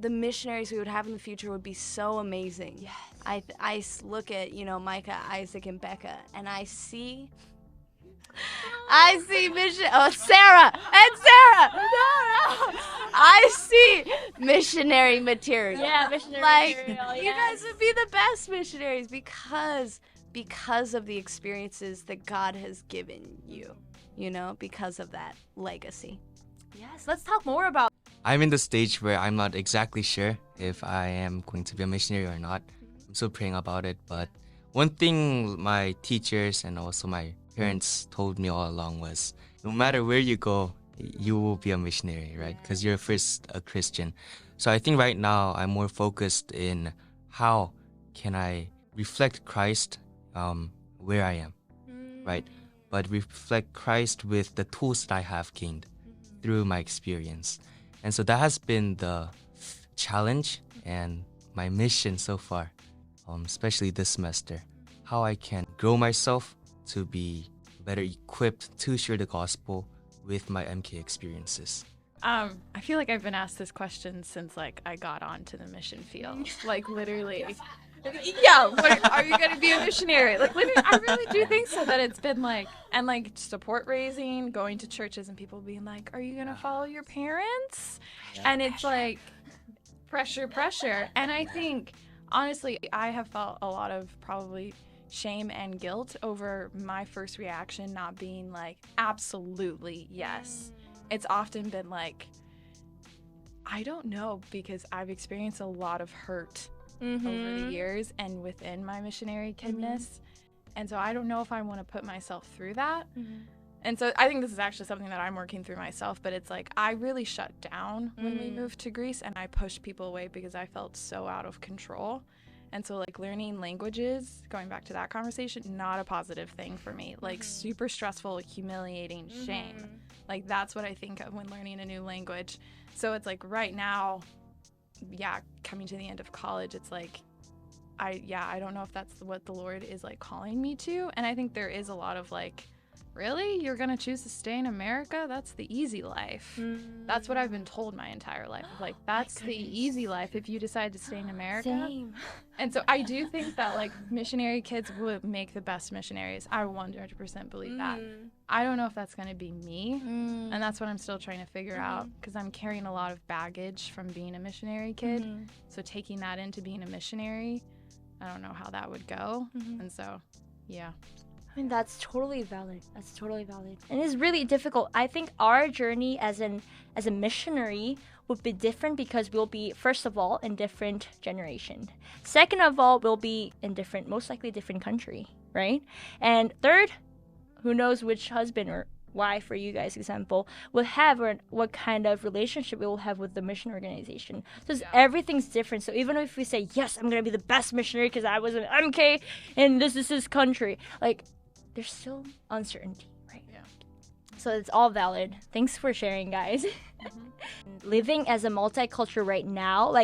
the missionaries we would have in the future would be so amazing. Yes. I look at, Micah, Isaac, and Becca, and I see Sarah! No! I see missionary material. Yeah, missionary material, You guys would be the best missionaries because of the experiences that God has given you, because of that legacy. Yes, let's talk more about. I'm in the stage where I'm not exactly sure if I am going to be a missionary or not. I'm still praying about it, but one thing my teachers and also my parents told me all along was, no matter where you go, you will be a missionary, right? Because you're first a Christian. So I think right now I'm more focused in how can I reflect Christ where I am, right? But reflect Christ with the tools that I have gained through my experience. And so that has been the challenge and my mission so far, especially this semester, how I can grow myself to be better equipped to share the gospel with my MK experiences. I feel like I've been asked this question since I got onto the mission field. Literally. Yeah, are you going to be a missionary? Literally, I really do think so, that it's been support raising, going to churches and people being like, are you going to follow your parents? And it's pressure. And I think, honestly, I have felt a lot of probably shame and guilt over my first reaction not being absolutely yes. It's often been I don't know, because I've experienced a lot of hurt over the years and within my missionary kidness. And so I don't know if I want to put myself through that. And so I think this is actually something that I'm working through myself, but it's I really shut down when we moved to Greece, and I pushed people away because I felt so out of control. And so learning languages, going back to that conversation, not a positive thing for me. Super stressful, humiliating, shame. That's what I think of when learning a new language. So it's right now, coming to the end of college, it's I don't know if that's what the Lord is calling me to. And I think there is a lot of really? You're going to choose to stay in America? That's the easy life. That's what I've been told my entire life. That's the easy life if you decide to stay in America. Same. And so I do think that missionary kids would make the best missionaries. I 100% believe that. I don't know if that's going to be me. And that's what I'm still trying to figure out, because I'm carrying a lot of baggage from being a missionary kid. So taking that into being a missionary, I don't know how that would go. And so, yeah. I mean, that's totally valid. And it's really difficult. I think our journey as a missionary would be different because we'll be, first of all, in different generation. Second of all, we'll be in most likely different country, right? And third, who knows which husband or wife, for you guys example, will have, or what kind of relationship we will have with the mission organization. So everything's different. So even if we say, yes, I'm going to be the best missionary because I was an MK and this is his country, there's still uncertainty, right? Yeah. So it's all valid. Thanks for sharing, guys. Living as a multicultural right now,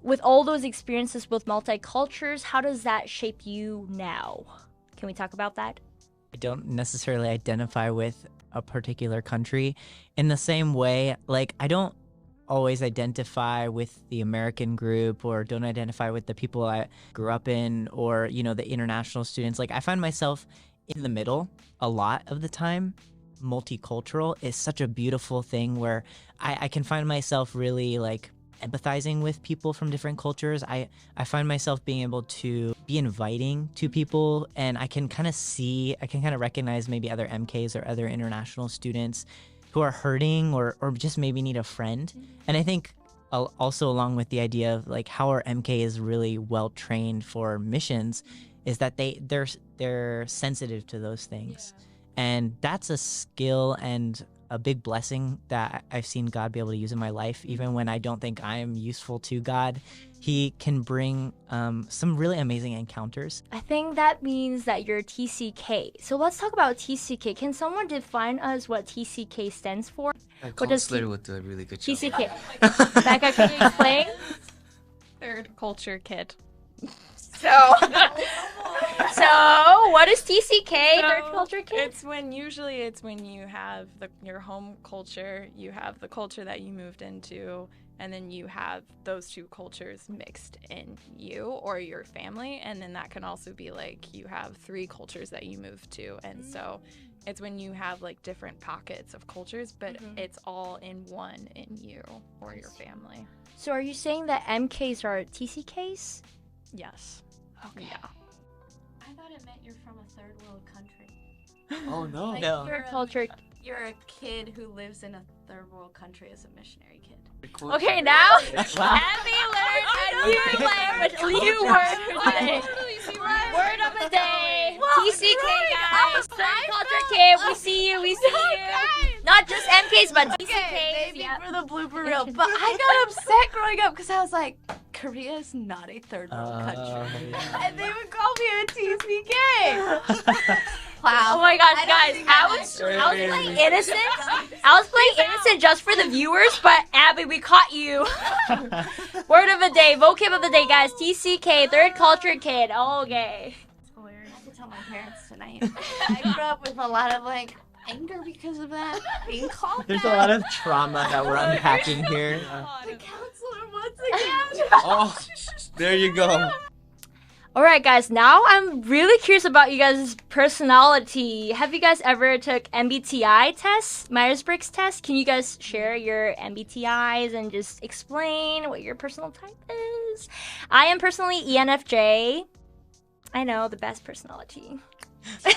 with all those experiences with multicultures, how does that shape you now? Can we talk about that? I don't necessarily identify with a particular country in the same way. I don't always identify with the American group, or don't identify with the people I grew up in, or, the international students. I find myself in the middle a lot of the time. Multicultural is such a beautiful thing where I can find myself really empathizing with people from different cultures. I find myself being able to be inviting to people, and I can kind of recognize maybe other MKs or other international students who are hurting or just maybe need a friend. And I think also along with the idea of how our MK is really well trained for missions is that they're sensitive to those things. And that's a skill and a big blessing that I've seen God be able to use in my life. Even when I don't think I'm useful to God, He can bring some really amazing encounters. I think that means that you're TCK. So let's talk about TCK. Can someone define us what TCK stands for? A What does counselor would do a really good job. TCK. Becca, can you explain? Third culture kid. So, what is TCK? Third culture kid? It's when you have your home culture, you have the culture that you moved into, and then you have those two cultures mixed in you or your family, and then that can also be like you have three cultures that you moved to, and so it's when you have like different pockets of cultures, but it's all in one in you or your family. So are you saying that MKs are TCKs? Yes. Okay. Yeah. I thought it meant you're from a third world country. Oh no. Like No. Third culture. You're a kid who lives in a third world country as a missionary kid. Okay, now Wow. Abby learned a new language, new word today. Word of the day. TCK guys. Third culture kid. We see you. We see you. Not just MKs, but TCKs. Maybe for the blooper reel. But I got upset growing up because I was like, Korea is not a third world country. And they would call me a TCK. Wow. Oh my gosh, guys! I was playing innocent. I was playing innocent just for the viewers, but Abby, we caught you. Word of the day, vocab of the day, guys. TCK, third culture kid. Okay. I have to tell my parents tonight. I grew up with a lot of like anger because of that. Being called There's a that. lot of trauma that we're unpacking here. The counselor once again. Oh, there you go. All right, guys. Now I'm really curious about you guys' personality. Have you guys ever took MBTI tests, Myers-Briggs test? Can you guys share your MBTIs and just explain what your personal type is? I am personally ENFJ. I know, the best personality. A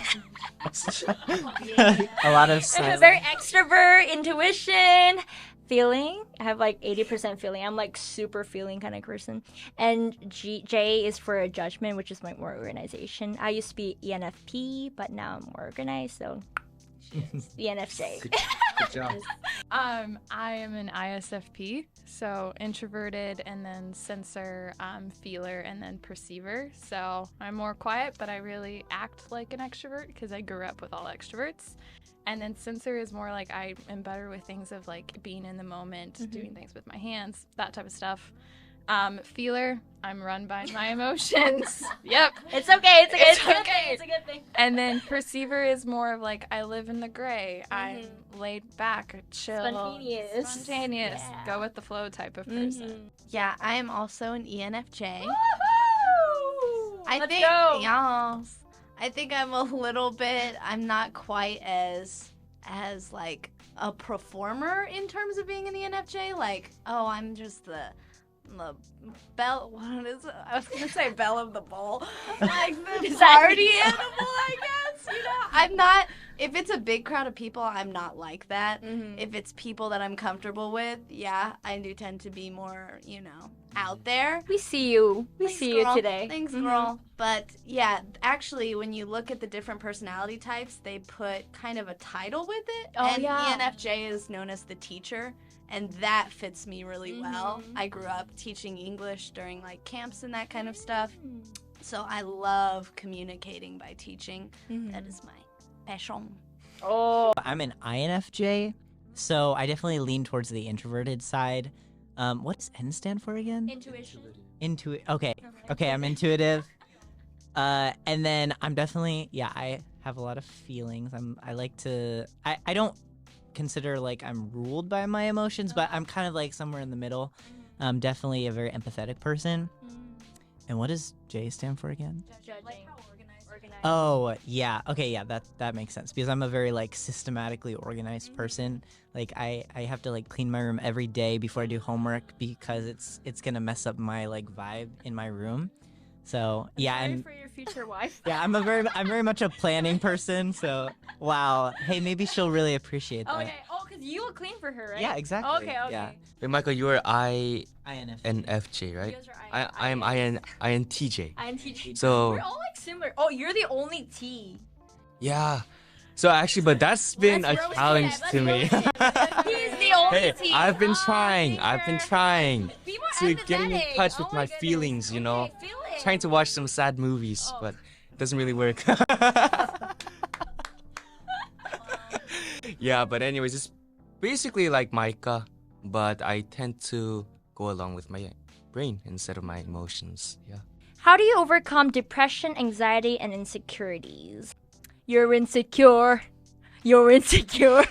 lot of I'm silence. very extrovert, intuition, feeling. I have like 80% feeling. I'm like super feeling kind of person. And J is for judgment, which is like more organization. I used to be ENFP, but now I'm more organized, so ENFJ. Good job. I am an ISFP, so introverted, and then sensor, feeler, and then perceiver. So I'm more quiet, but I really act like an extrovert because I grew up with all extroverts. And then sensor is more like I am better with things of like being in the moment, doing things with my hands, that type of stuff. Feeler, I'm run by my emotions. Yep. It's okay. It's a good It's thing. okay. It's a good thing. And then perceiver is more of like I live in the gray. I'm laid back, chill, Spontaneous. Yeah. go with the flow type of person. Yeah, I am also an ENFJ. Let's go. Yes. I think I'm a little bit. I'm not quite as like a performer in terms of being an ENFJ. Like, oh, I'm just the bell. What is it? I was gonna say bell of the bowl, like the party animal. I guess I'm not. If it's a big crowd of people, I'm not like that. If it's people that I'm comfortable with, yeah, I do tend to be more, out there. We see you. We Thanks, see girl. you today. Thanks, girl. But yeah, actually, when you look at the different personality types, they put kind of a title with it. Oh, and yeah. ENFJ is known as the teacher, and that fits me really well. I grew up teaching English during like camps and that kind of stuff. So I love communicating by teaching. That is my passion. Oh. I'm an INFJ, so I definitely lean towards the introverted side. What does N stand for again? Intuition. Okay, I'm intuitive. And then I'm definitely, I have a lot of feelings. I don't consider like I'm ruled by my emotions, but I'm kind of like somewhere in the middle. I'm definitely a very empathetic person. And what does J stand for again? Judging. Oh, yeah. Okay, yeah, that makes sense because I'm a very like systematically organized person. Like I have to like clean my room every day before I do homework because it's going to mess up my like vibe in my room. So, yeah, Sorry and for your future wife. yeah, I'm very much a planning person, so wow. Hey, maybe she'll really appreciate that. Okay. Oh, because you will clean for her, right? Yeah, exactly. Okay. Yeah. Wait, Michael, you are INFJ. INFJ, right? Yours are I am INTJ. INTJ. So We're all like similar. Oh, you're the only T. yeah, So actually, but that's been a challenge to me. He's the only Hey, team. I've been Oh, trying. I've been dear. trying Be more to getting in empathetic. touch with Oh my goodness. feelings, you know. Okay, feel it. Trying to watch some sad movies, Oh. but it doesn't really work. Yeah, but anyways, it's basically like Micah, but I tend to go along with my brain instead of my emotions. Yeah. How do you overcome depression, anxiety, and insecurities? You're insecure. You're insecure.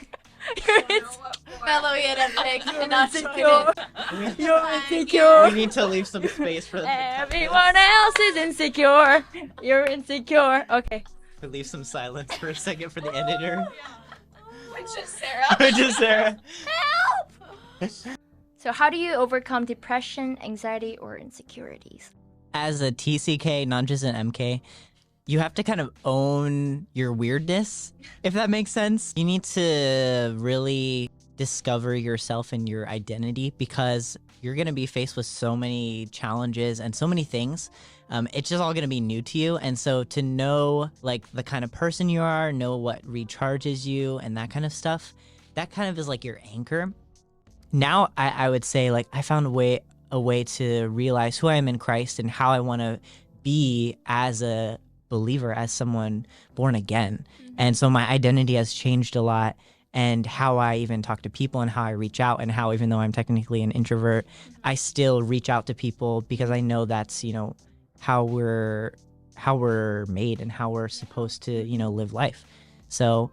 You're insecure. Mellow yet epic and not Insecure. insecure. You're insecure. We need to leave some space for Everyone else is insecure. You're insecure. Okay. leave some silence for a second for the editor. Which is Sarah. Which is Sarah. So, how do you overcome depression, anxiety, or insecurities? As a TCK, not just an MK, you have to kind of own your weirdness, if that makes sense. You need to really discover yourself and your identity because you're going to be faced with so many challenges and so many things. It's just all going to be new to you. And so to know like the kind of person you are, know what recharges you and that kind of stuff, that kind of is like your anchor. Now I would say like I found a way to realize who I am in Christ and how I want to be as a believer, as someone born again. And so my identity has changed a lot, and how I even talk to people and how I reach out, and how even though I'm technically an introvert, I still reach out to people because I know that's, you know, how we're made and how we're supposed to, you know, live life. So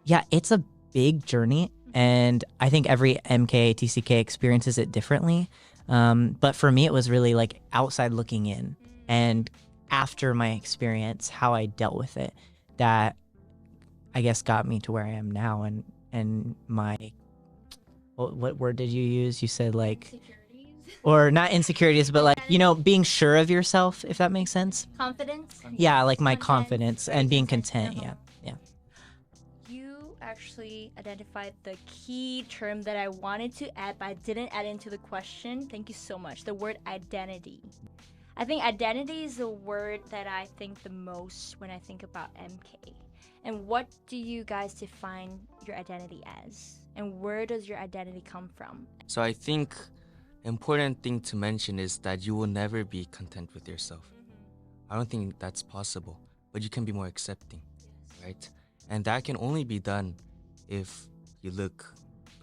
yeah, it's a big journey, and I think every MK TCK experiences it differently. But for me, it was really like outside looking in, and after my experience, how I dealt with it, that I guess got me to where I am now. And my, what word did you use? You said like, or not insecurities, but like, you know, being sure of yourself, if that makes sense. Confidence? Yeah, like my Content, confidence and being content. uh-huh. Yeah. You actually identified the key term that I wanted to add, but I didn't add into the question. Thank you so much. The word identity. I think identity is the word that I think the most when I think about MK. And what do you guys define your identity as? And where does your identity come from? So I think important thing to mention is that you will never be content with yourself. I don't think that's possible, but you can be more accepting, right? And that can only be done if you look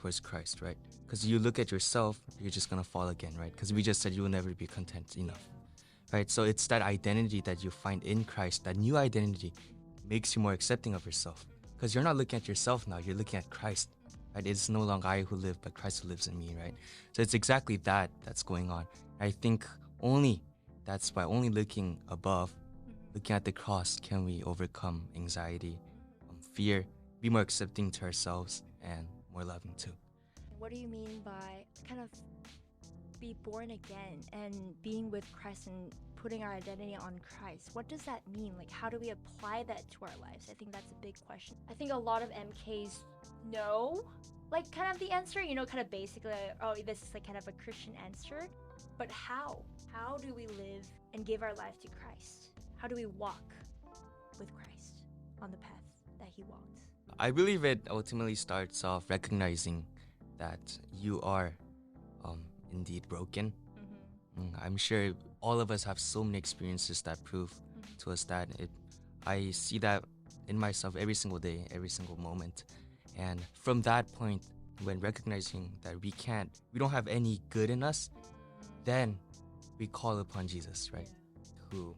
towards Christ, right? Because you look at yourself, you're just gonna fall again, right? Because we just said you will never be content enough, right? So it's that identity that you find in Christ, that new identity makes you more accepting of yourself. Because you're not looking at yourself now, you're looking at Christ, right? It's no longer I who live, but Christ who lives in me, right? So it's exactly that's going on. I think that's by only looking above, looking at the cross, can we overcome anxiety, fear, be more accepting to ourselves, and more loving too. What do you mean by kind of be born again and being with Christ and putting our identity on Christ? What does that mean? Like, how do we apply that to our lives? I think that's a big question. I think a lot of MKs know, like, kind of the answer, you know, kind of basically, oh, this is like kind of a Christian answer. But how? How do we live and give our life to Christ? How do we walk with Christ on the path that he walked? I believe it ultimately starts off recognizing that you are indeed broken. I'm sure all of us have so many experiences that prove to us that I see that in myself every single day, every single moment. And from that point, when recognizing that we don't have any good in us, then we call upon Jesus, right? Who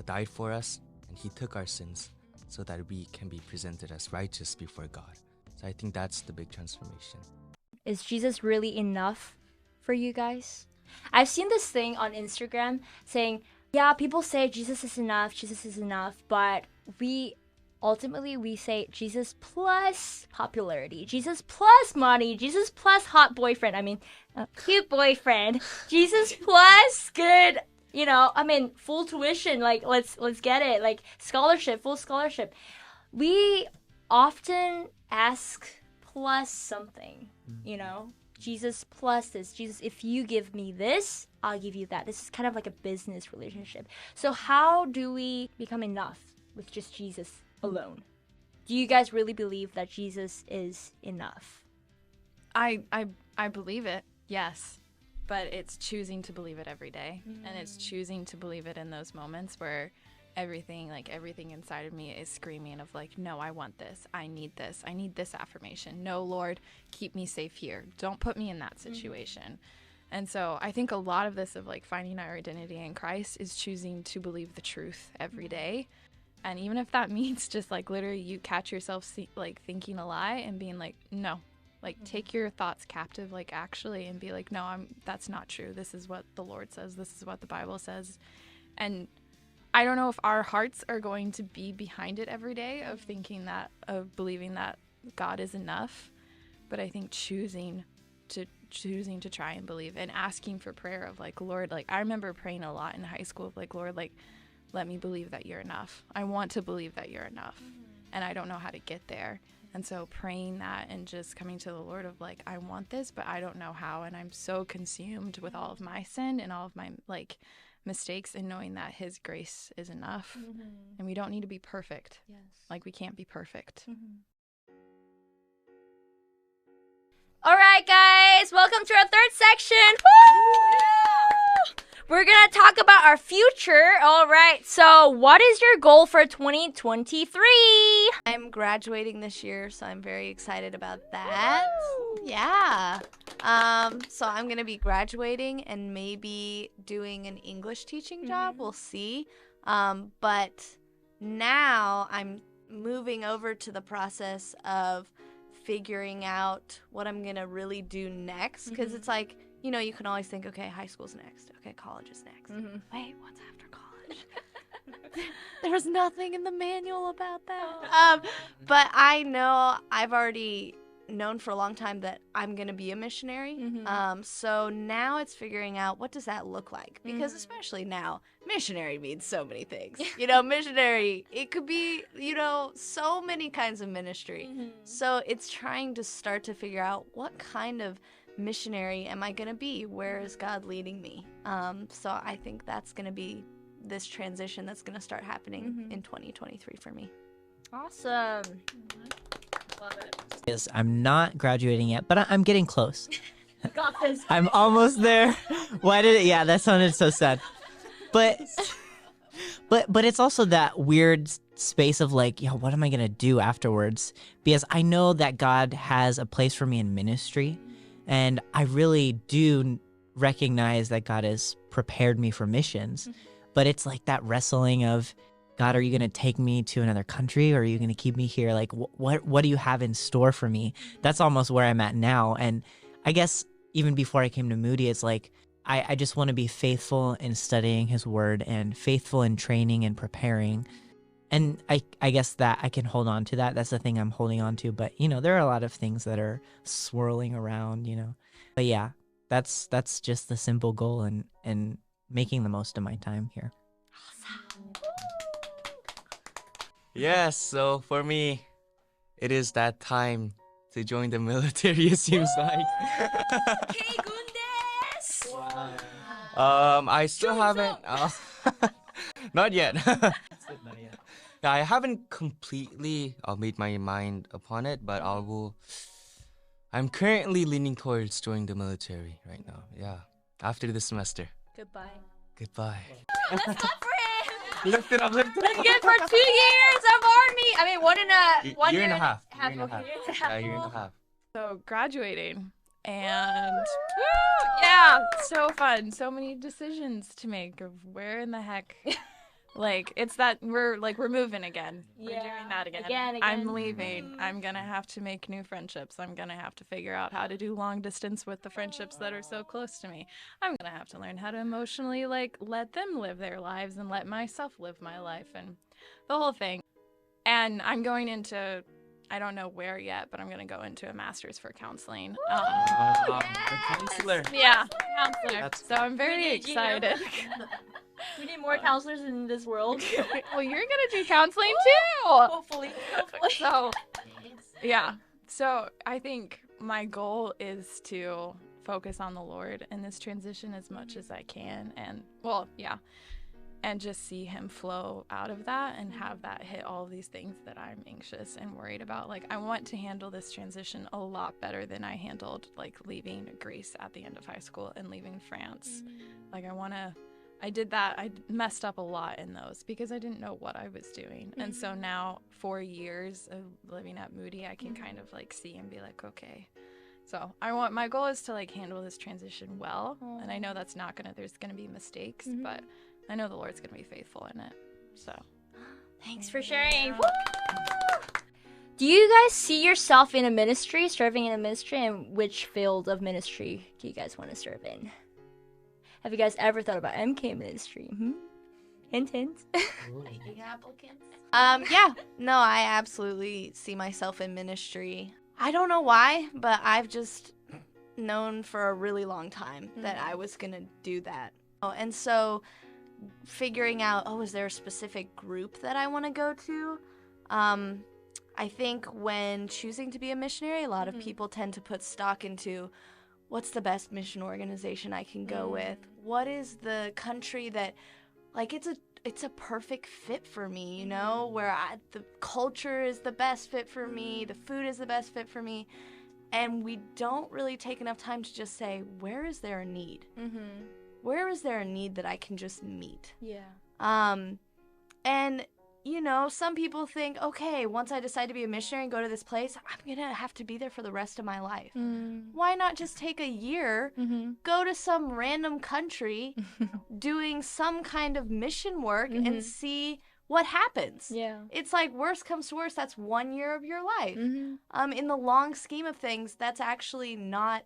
died for us, and he took our sins so that we can be presented as righteous before God. So I think that's the big transformation. Is Jesus really enough for you guys? I've seen this thing on Instagram saying, yeah, people say Jesus is enough, but we say Jesus plus popularity, Jesus plus money, Jesus plus hot boyfriend, cute boyfriend, Jesus plus good, full tuition, like let's get it, like scholarship, full scholarship. We often ask plus something, Jesus plus this, Jesus, if you give me this, I'll give you that. This is kind of like a business relationship. So how do we become enough with just Jesus alone? Do you guys really believe that Jesus is enough? I believe it, yes. But it's choosing to believe it every day. And it's choosing to believe it in those moments where everything inside of me is screaming of like, no, I want this. I need this affirmation. No, Lord, keep me safe here. Don't put me in that situation. And so I think a lot of this of like finding our identity in Christ is choosing to believe the truth every day. And even if that means just like literally you catch yourself like thinking a lie and being like, no, like take your thoughts captive, like actually, and be like, no, that's not true. This is what the Lord says. This is what the Bible says. And I don't know if our hearts are going to be behind it every day of thinking that, of believing that God is enough. But I think choosing to try and believe and asking for prayer of like, Lord, like I remember praying a lot in high school of like, Lord, like let me believe that you're enough. I want to believe that you're enough. And I don't know how to get there. And so praying that and just coming to the Lord of like, I want this, but I don't know how. And I'm so consumed with all of my sin and all of my like mistakes, and knowing that his grace is enough. And we don't need to be perfect. Like we can't be perfect. All right, guys, welcome to our third section. Woo! We're going to talk about our future. All right, so what is your goal for 2023? I'm graduating this year, so I'm very excited about that. Yeah. So I'm going to be graduating and maybe doing an English teaching job. We'll see. But now I'm moving over to the process of figuring out what I'm going to really do next. Because it's like, you know, you can always think, okay, high school's next. Okay, college is next. Wait, what's after college? There's nothing in the manual about that. But I know I've already known for a long time that I'm going to be a missionary. So now it's figuring out what does that look like? Because especially now, missionary means so many things. You know, missionary, it could be, you know, so many kinds of ministry. So it's trying to start to figure out what kind of missionary am I going to be? Where is God leading me? So I think that's going to be this transition that's going to start happening in 2023 for me. Awesome. Love it. Is I'm not graduating yet, but I'm getting close. Got this. I'm almost there. Why did it? Yeah, that sounded so sad. But it's also that weird space of like, yeah, what am I gonna do afterwards? Because I know that God has a place for me in ministry, and I really do recognize that God has prepared me for missions. But it's like that wrestling of, God, are you going to take me to another country, or are you going to keep me here? Like, what do you have in store for me? That's almost where I'm at now. And I guess even before I came to Moody, it's like, I just want to be faithful in studying his word and faithful in training and preparing. And I guess that I can hold on to that. That's the thing I'm holding on to. But, you know, there are a lot of things that are swirling around, you know. But yeah, that's just the simple goal, and making the most of my time here. Yes, so for me, it is that time to join the military, it seems like. Hey, Gundes! I still haven't. Not yet. Yeah, I haven't completely made my mind upon it, but I'm currently leaning towards joining the military right now. Yeah, after this semester. Goodbye. Goodbye. Let's clap for him! Lift it up, lift it Let's get for 2 years of army. I mean, one Year and a and half. half. Year and a half. Okay, year and a Yeah, half. year and a half. So graduating and woo, yeah, so fun. So many decisions to make of where in the heck. Like it's that we're moving again. We're Yeah, doing that again. again. I'm leaving. I'm gonna have to make new friendships. I'm gonna have to figure out how to do long distance with the friendships that are so close to me. I'm gonna have to learn how to emotionally like let them live their lives and let myself live my life and the whole thing. And I'm going into, I don't know where yet, but I'm gonna go into a master's for counseling. A counselor. Yeah, counselor. That's So I'm very We need you. excited. We need more counselors in this world. Well, you're gonna do counseling too. Hopefully. So, yeah. So I think my goal is to focus on the Lord in this transition as much as I can. And, well, yeah. and just see him flow out of that and have that hit all of these things that I'm anxious and worried about. Like, I want to handle this transition a lot better than I handled, like, leaving Greece at the end of high school and leaving France. Like, I did that. I messed up a lot in those because I didn't know what I was doing. And so now, 4 years of living at Moody, I can kind of, like, see and be like, okay. So my goal is to, like, handle this transition well. And I know that's there's gonna be mistakes, but I know the Lord's going to be faithful in it. So, thanks for sharing. Woo! Do you guys see yourself in a ministry, serving in a ministry, and which field of ministry do you guys want to serve in? Have you guys ever thought about MK ministry? Hint, hint. Yeah. No, I absolutely see myself in ministry. I don't know why, but I've just known for a really long time that I was going to do that. And so figuring out, is there a specific group that I want to go to? I think when choosing to be a missionary, a lot of people tend to put stock into what's the best mission organization I can go with? What is the country that, like, it's a perfect fit for me, you know, where the culture is the best fit for me, the food is the best fit for me, and we don't really take enough time to just say, where is there a need? Where is there a need that I can just meet? Yeah. And, you know, some people think, okay, once I decide to be a missionary and go to this place, I'm going to have to be there for the rest of my life. Why not just take a year, go to some random country doing some kind of mission work and see what happens? Yeah. It's like, worst comes to worst, that's 1 year of your life. In the long scheme of things, that's actually not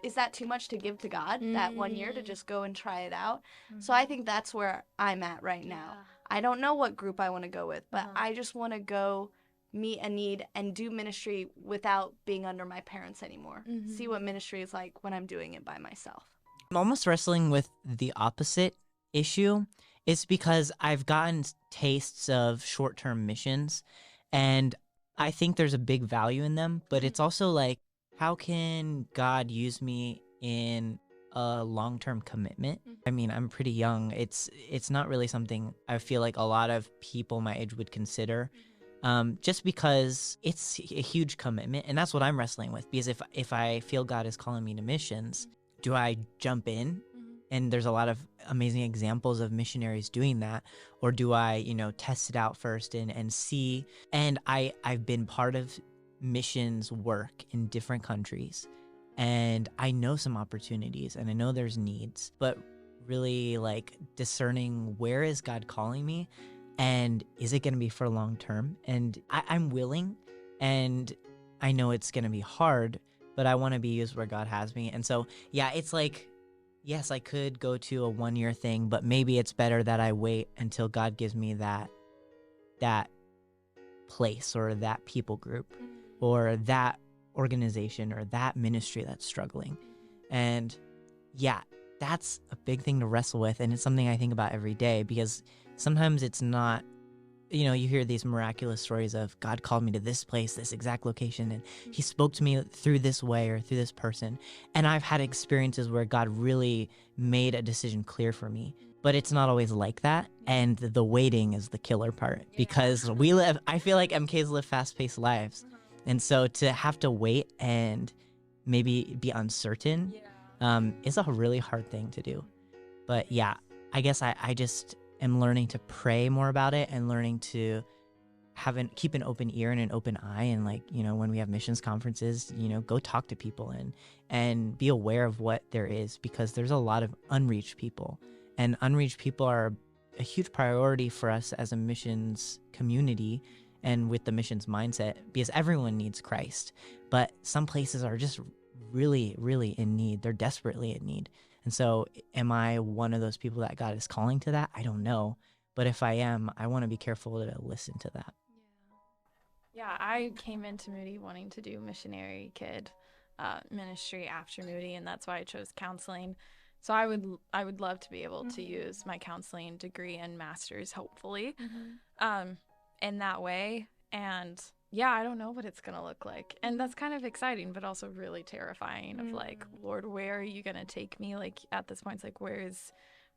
is that too much to give to God, that 1 year to just go and try it out? So I think that's where I'm at right now. I don't know what group I want to go with, but I just want to go meet a need and do ministry without being under my parents anymore. See what ministry is like when I'm doing it by myself. I'm almost wrestling with the opposite issue. It's because I've gotten tastes of short-term missions, and I think there's a big value in them, but it's also like, how can God use me in a long-term commitment? I mean, I'm pretty young. It's not really something I feel like a lot of people my age would consider, just because it's a huge commitment, and that's what I'm wrestling with. Because if I feel God is calling me to missions, do I jump in? And there's a lot of amazing examples of missionaries doing that, or do I, test it out first and see? And I've been part of missions work in different countries, and I know some opportunities and I know there's needs, but really, like, discerning where is God calling me, and is it going to be for long term? And I'm willing, and I know it's going to be hard, but I want to be used where God has me. And so, yeah, it's like, yes, I could go to a 1 year thing, but maybe it's better that I wait until God gives me that place or that people group or that organization or that ministry that's struggling. And yeah, that's a big thing to wrestle with, and it's something I think about every day, because sometimes it's not, you hear these miraculous stories of God called me to this place, this exact location, and he spoke to me through this way or through this person. And I've had experiences where God really made a decision clear for me, but it's not always like that. And the waiting is the killer part, because I feel like MKs live fast-paced lives. And so to have to wait and maybe be uncertain is a really hard thing to do. But yeah, I guess I just am learning to pray more about it, and learning to keep an open ear and an open eye. And, like, when we have missions conferences, go talk to people and be aware of what there is, because there's a lot of unreached people, and unreached people are a huge priority for us as a missions community and with the missions mindset, because everyone needs Christ. But some places are just really, really in need. They're desperately in need. And so am I one of those people that God is calling to that? I don't know. But if I am, I want to be careful to listen to that. Yeah, I came into Moody wanting to do missionary kid ministry after Moody, and that's why I chose counseling. So I would love to be able to use my counseling degree and master's, hopefully, in that way. And yeah, I don't know what it's going to look like. And that's kind of exciting, but also really terrifying of, like, Lord, where are you going to take me? Like, at this point, it's like, where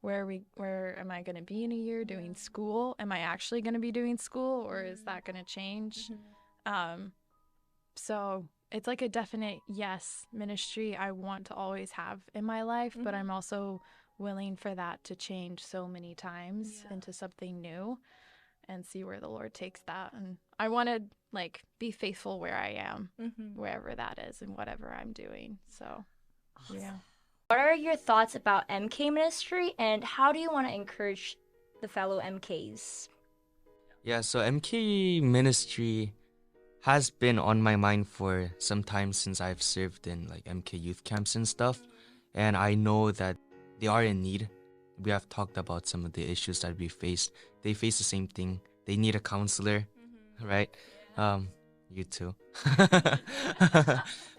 where am I going to be in a year doing school? Am I actually going to be doing school, or is that going to change? So it's like a definite yes, ministry I want to always have in my life, but I'm also willing for that to change so many times into something new and see where the Lord takes that. And I want to like be faithful where I am, wherever that is and whatever I'm doing. So, yeah. What are your thoughts about MK ministry, and how do you want to encourage the fellow MKs? Yeah, so MK ministry has been on my mind for some time since I've served in like MK youth camps and stuff. And I know that they are in need. We have talked about some of the issues that we faced. They face the same thing. They need a counselor, right? You too.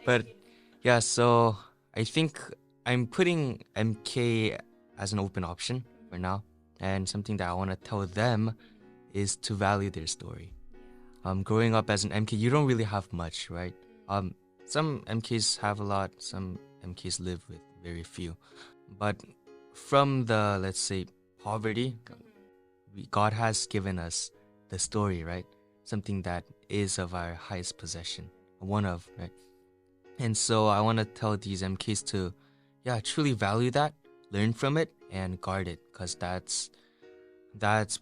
But yeah, so I think I'm putting MK as an open option for now. And something that I want to tell them is to value their story. Growing up as an MK, you don't really have much, right? Some MKs have a lot, some MKs live with very few. But from the, let's say, poverty, God has given us the story, right? Something that is of our highest possession, one of, right? And so I want to tell these MKs to, truly value that, learn from it, and guard it, because that's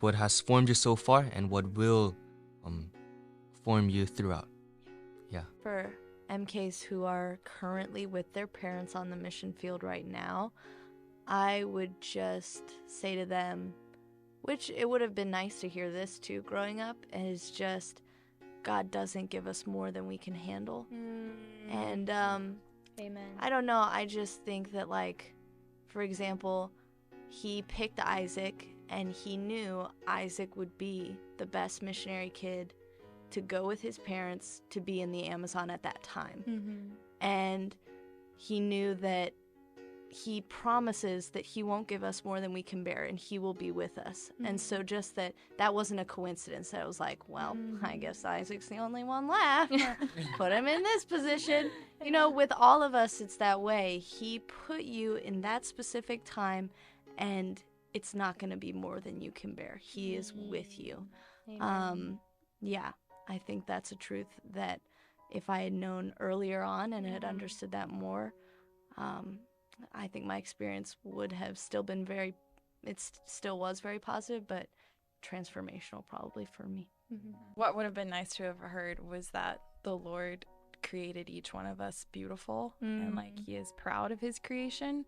what has formed you so far and what will form you throughout. Yeah. For MKs who are currently with their parents on the mission field right now, I would just say to them, which it would have been nice to hear this too growing up, is just God doesn't give us more than we can handle. And Amen. I don't know, I just think that, like, for example, he picked Isaac and he knew Isaac would be the best missionary kid to go with his parents to be in the Amazon at that time. And he knew that he promises that he won't give us more than we can bear, and he will be with us. And so just that wasn't a coincidence. That was like, well, I guess Isaac's the only one left. Put him in this position. You know, with all of us, it's that way. He put you in that specific time, and it's not going to be more than you can bear. He is with you. Yeah, I think that's a truth that if I had known earlier on and had understood that more, I think my experience would have still been still was very positive, but transformational probably for me. What would have been nice to have heard was that the Lord created each one of us beautiful, and like he is proud of his creation,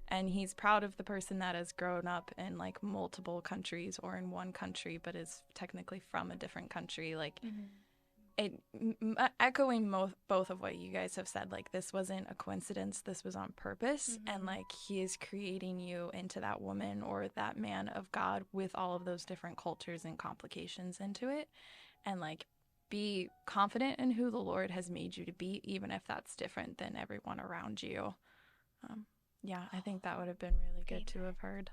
and he's proud of the person that has grown up in like multiple countries or in one country but is technically from a different country. Like echoing both of what you guys have said, like this wasn't a coincidence, this was on purpose, and like he is creating you into that woman or that man of God with all of those different cultures and complications into it, and like be confident in who the Lord has made you to be, even if that's different than everyone around you. I think that would have been really good to have heard.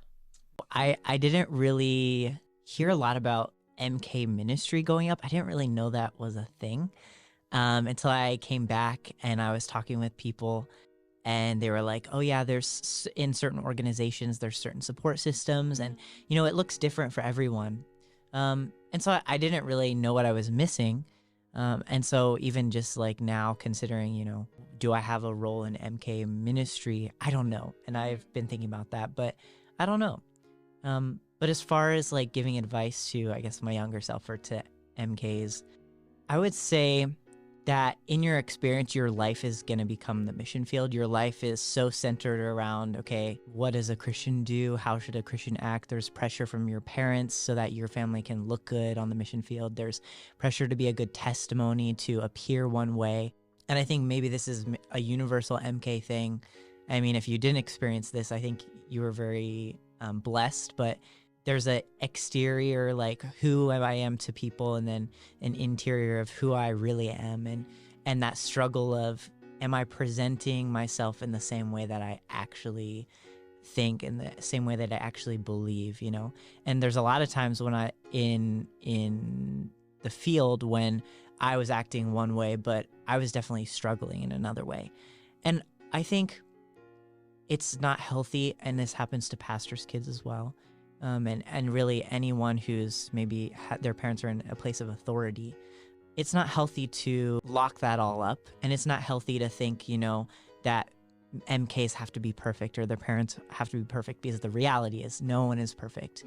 I didn't really hear a lot about MK ministry going up. I didn't really know that was a thing until I came back and I was talking with people, and they were like, oh yeah, there's in certain organizations, there's certain support systems, and you know, it looks different for everyone. And so I didn't really know what I was missing. And so even just like now considering, you know, do I have a role in MK ministry? I don't know. And I've been thinking about that, but I don't know. But as far as like giving advice to, I guess, my younger self or to MKs, I would say that in your experience, your life is going to become the mission field. Your life is so centered around, okay, what does a Christian do? How should a Christian act? There's pressure from your parents so that your family can look good on the mission field. There's pressure to be a good testimony, to appear one way. And I think maybe this is a universal MK thing. I mean, if you didn't experience this, I think you were very blessed, but there's an exterior, like who I am to people, and then an interior of who I really am, and that struggle of, am I presenting myself in the same way that I actually think, in the same way that I actually believe, you know? And there's a lot of times when I in the field when I was acting one way, but I was definitely struggling in another way. And I think it's not healthy, and this happens to pastors' kids as well, and really anyone who's maybe their parents are in a place of authority. It's not healthy to lock that all up, and it's not healthy to think, that MKs have to be perfect or their parents have to be perfect, because the reality is no one is perfect.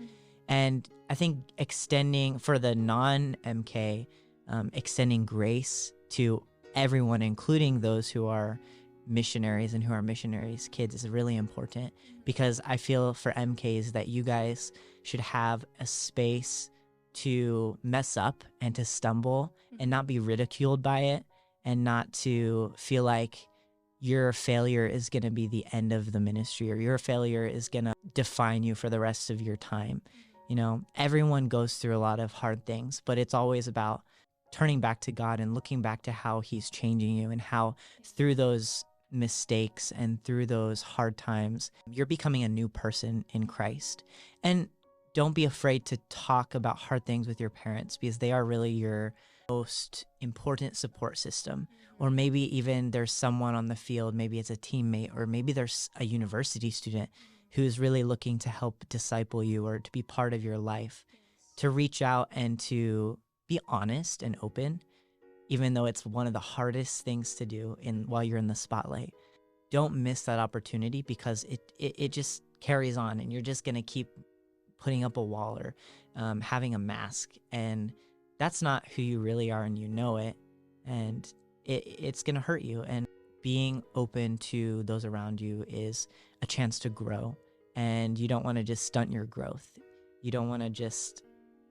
And I think extending for the non-MK, extending grace to everyone, including those who are missionaries and who are missionaries' kids, is really important, because I feel for MKs that you guys should have a space to mess up and to stumble and not be ridiculed by it, and not to feel like your failure is going to be the end of the ministry, or your failure is going to define you for the rest of your time. Everyone goes through a lot of hard things, but it's always about turning back to God and looking back to how he's changing you, and how through those mistakes and through those hard times, you're becoming a new person in Christ. And don't be afraid to talk about hard things with your parents, because they are really your most important support system. Or maybe even there's someone on the field, maybe it's a teammate, or maybe there's a university student who's really looking to help disciple you or to be part of your life, to reach out and to be honest and open, even though it's one of the hardest things to do while you're in the spotlight. Don't miss that opportunity, because it just carries on, and you're just going to keep putting up a wall or having a mask, and that's not who you really are, and you know it, and it's going to hurt you. And being open to those around you is a chance to grow, and you don't want to just stunt your growth. You don't want to just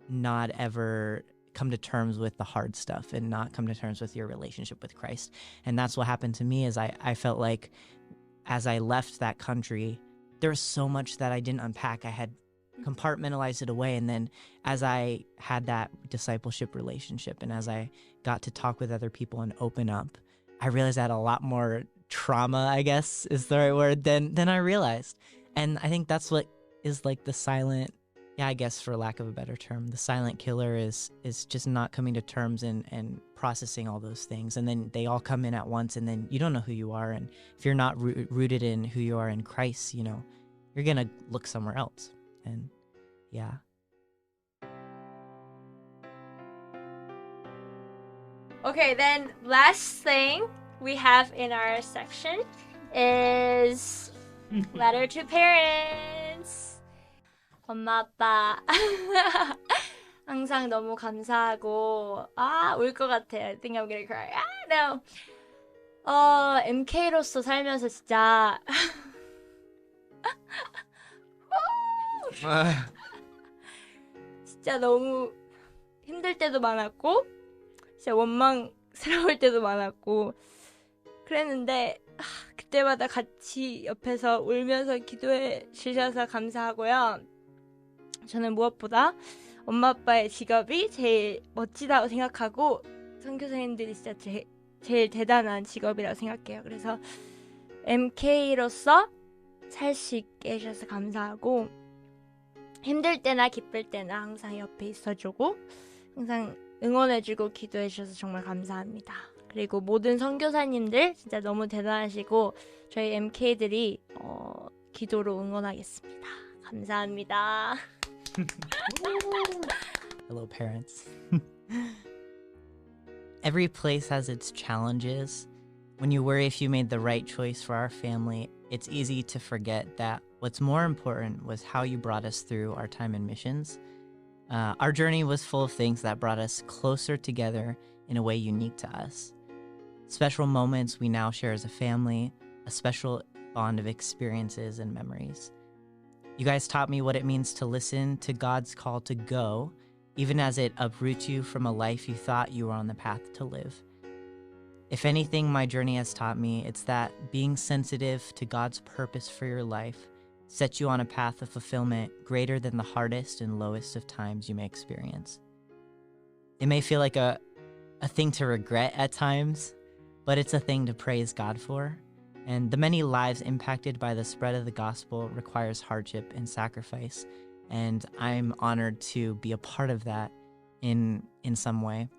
not ever come to terms with the hard stuff and not come to terms with your relationship with Christ. And that's what happened to me. Is I felt like as I left that country, there was so much that I didn't unpack. I had compartmentalized it away, and then as I had that discipleship relationship, and as I got to talk with other people and open up, I realized I had a lot more trauma, I guess is the right word, than I realized. And I think that's what is like the silent, I guess for lack of a better term, the silent killer is just not coming to terms and processing all those things. And then they all come in at once, and then you don't know who you are. And if you're not rooted in who you are in Christ, you're going to look somewhere else. And yeah. Okay, then last thing we have in our section is letter to parents. 엄마, 아빠. 항상 너무 감사하고, 울 것 같아. I think I'm gonna cry. No. MK로서 살면서 진짜 진짜 너무 힘들 때도 많았고, 진짜 원망스러울 때도 많았고, 그랬는데 그때마다 같이 옆에서 울면서 기도해 주셔서 감사하고요. 저는 무엇보다 엄마 아빠의 직업이 제일 멋지다고 생각하고, 선교사님들이 진짜 제일 대단한 직업이라고 생각해요. 그래서 MK로서 살 수 있게 해주셔서 감사하고, 힘들 때나 기쁠 때나 항상 옆에 있어주고 항상 응원해주고 기도해주셔서 정말 감사합니다. 그리고 모든 선교사님들 진짜 너무 대단하시고, 저희 MK들이 기도로 응원하겠습니다. 감사합니다. Hello, parents. Every place has its challenges. When you worry if you made the right choice for our family, it's easy to forget that what's more important was how you brought us through our time in missions. Our journey was full of things that brought us closer together in a way unique to us. Special moments we now share as a family, a special bond of experiences and memories. You guys taught me what it means to listen to God's call to go, even as it uproots you from a life you thought you were on the path to live. If anything my journey has taught me, it's that being sensitive to God's purpose for your life sets you on a path of fulfillment greater than the hardest and lowest of times you may experience. It may feel like a thing to regret at times, but it's a thing to praise God for. And the many lives impacted by the spread of the gospel requires hardship and sacrifice, and I'm honored to be a part of that in some way.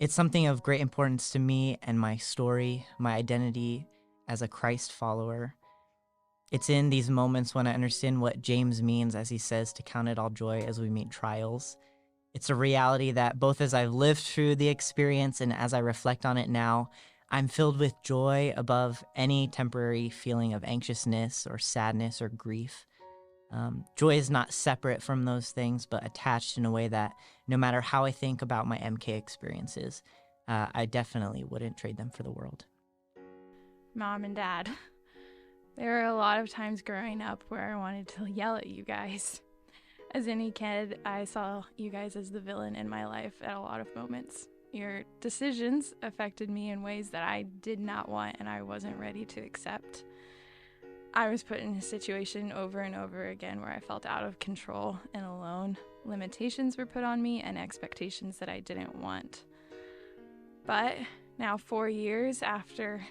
It's something of great importance to me and my story, my identity as a Christ follower. It's in these moments when I understand what James means as he says to count it all joy as we meet trials. It's a reality that both as I've lived through the experience and as I reflect on it now, I'm filled with joy above any temporary feeling of anxiousness or sadness or grief. Joy is not separate from those things, but attached in a way that no matter how I think about my MK experiences, I definitely wouldn't trade them for the world. Mom and Dad, there were a lot of times growing up where I wanted to yell at you guys. As any kid, I saw you guys as the villain in my life at a lot of moments. Your decisions affected me in ways that I did not want and I wasn't ready to accept. I was put in a situation over and over again where I felt out of control and alone. Limitations were put on me and expectations that I didn't want. But now 4 years after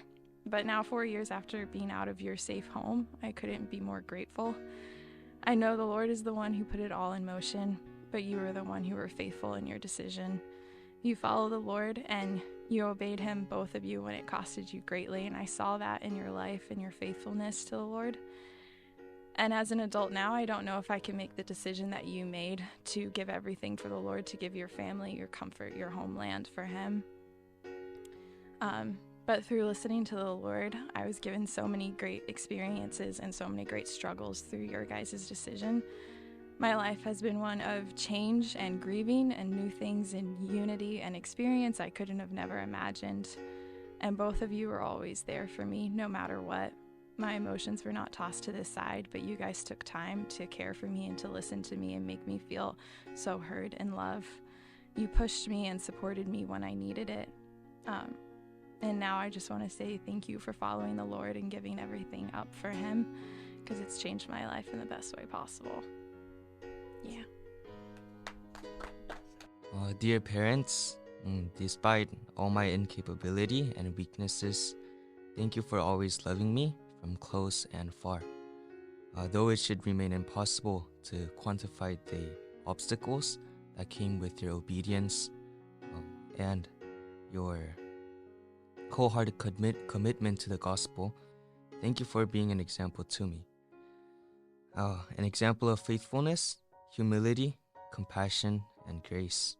being out of your safe home, I couldn't be more grateful. I know the Lord is the one who put it all in motion, but you were the one who were faithful in your decision. You followed the Lord and you obeyed him, both of you, when it costed you greatly, and I saw that in your life and your faithfulness to the Lord. And as an adult now, I don't know if I can make the decision that you made to give everything for the Lord, to give your family, your comfort, your homeland for him. But through listening to the Lord, I was given so many great experiences and so many great struggles through your guys' decision. My life has been one of change and grieving and new things in unity and experience I couldn't have never imagined. And both of you were always there for me, no matter what. My emotions were not tossed to the side, but you guys took time to care for me and to listen to me and make me feel so heard and loved. You pushed me and supported me when I needed it. And now I just want to say thank you for following the Lord and giving everything up for him, because it's changed my life in the best way possible. Yeah. Dear parents, despite all my incapability and weaknesses, thank you for always loving me from close and far. Though it should remain impossible to quantify the obstacles that came with your obedience and your wholehearted commitment to the gospel, thank you for being an example to me. An example of faithfulness, humility, compassion, and grace.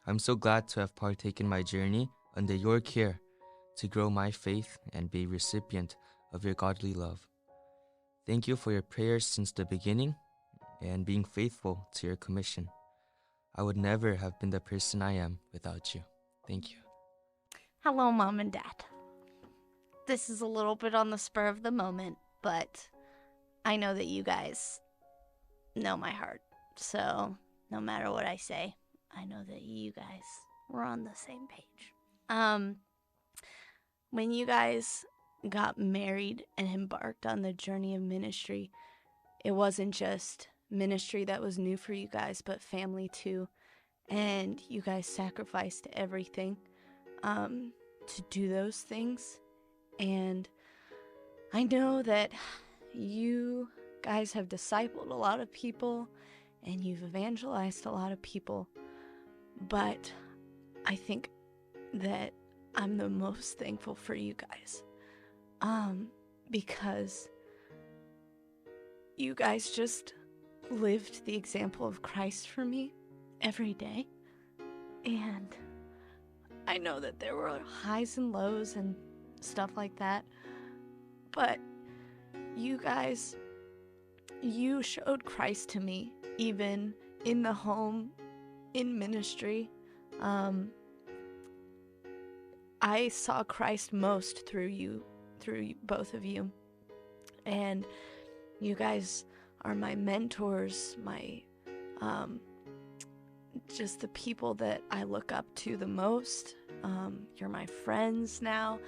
I'm so glad to have partaken my journey under your care to grow my faith and be a recipient of your godly love. Thank you for your prayers since the beginning and being faithful to your commission. I would never have been the person I am without you. Thank you. Hello, Mom and Dad. This is a little bit on the spur of the moment, but I know that you guys know my heart. So no matter what I say, I know that you guys were on the same page. When you guys got married and embarked on the journey of ministry, it wasn't just ministry that was new for you guys, but family too. And you guys sacrificed everything to do those things. And I know that you guys have discipled a lot of people and you've evangelized a lot of people, but I think that I'm the most thankful for you guys, because you guys just lived the example of Christ for me every day. And I know that there were highs and lows and stuff like that, but you guys, you showed Christ to me, even in the home, in ministry. I saw Christ most through both of you. And you guys are my mentors, my, just the people that I look up to the most. You're my friends now.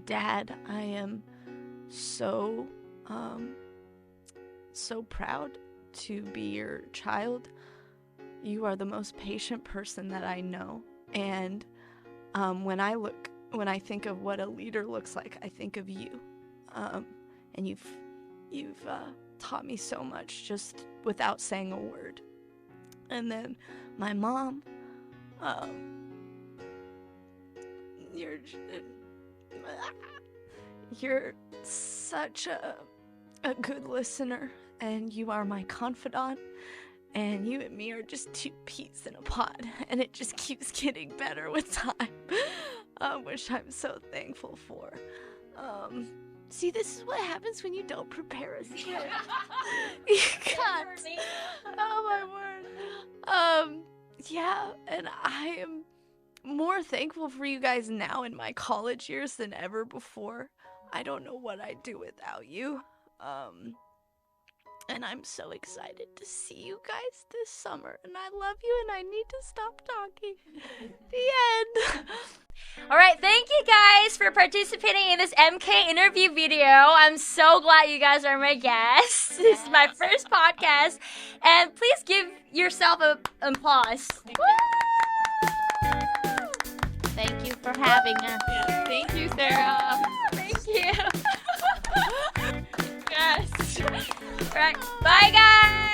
Dad, I am so proud to be your child. You are the most patient person that I know. And when I think of what a leader looks like, I think of you. And you've taught me so much just without saying a word. And then my mom, you're such a good listener, and you are my confidant, and you and me are just two peas in a pod, and it just keeps getting better with time, which I'm so thankful for. See, this is what happens when you don't prepare a script. You can't. Oh my word. Yeah, and I am more thankful for you guys now in my college years than ever before. I don't know what I'd do without you. And I'm so excited to see you guys this summer. And I love you, and I need to stop talking. The end. All right, thank you guys for participating in this MK interview video. I'm so glad you guys are my guests. This is my first podcast, and please give yourself an applause. Thank you for having us. Yeah, thank you, Sarah. Thank you. Yes. All right, bye guys.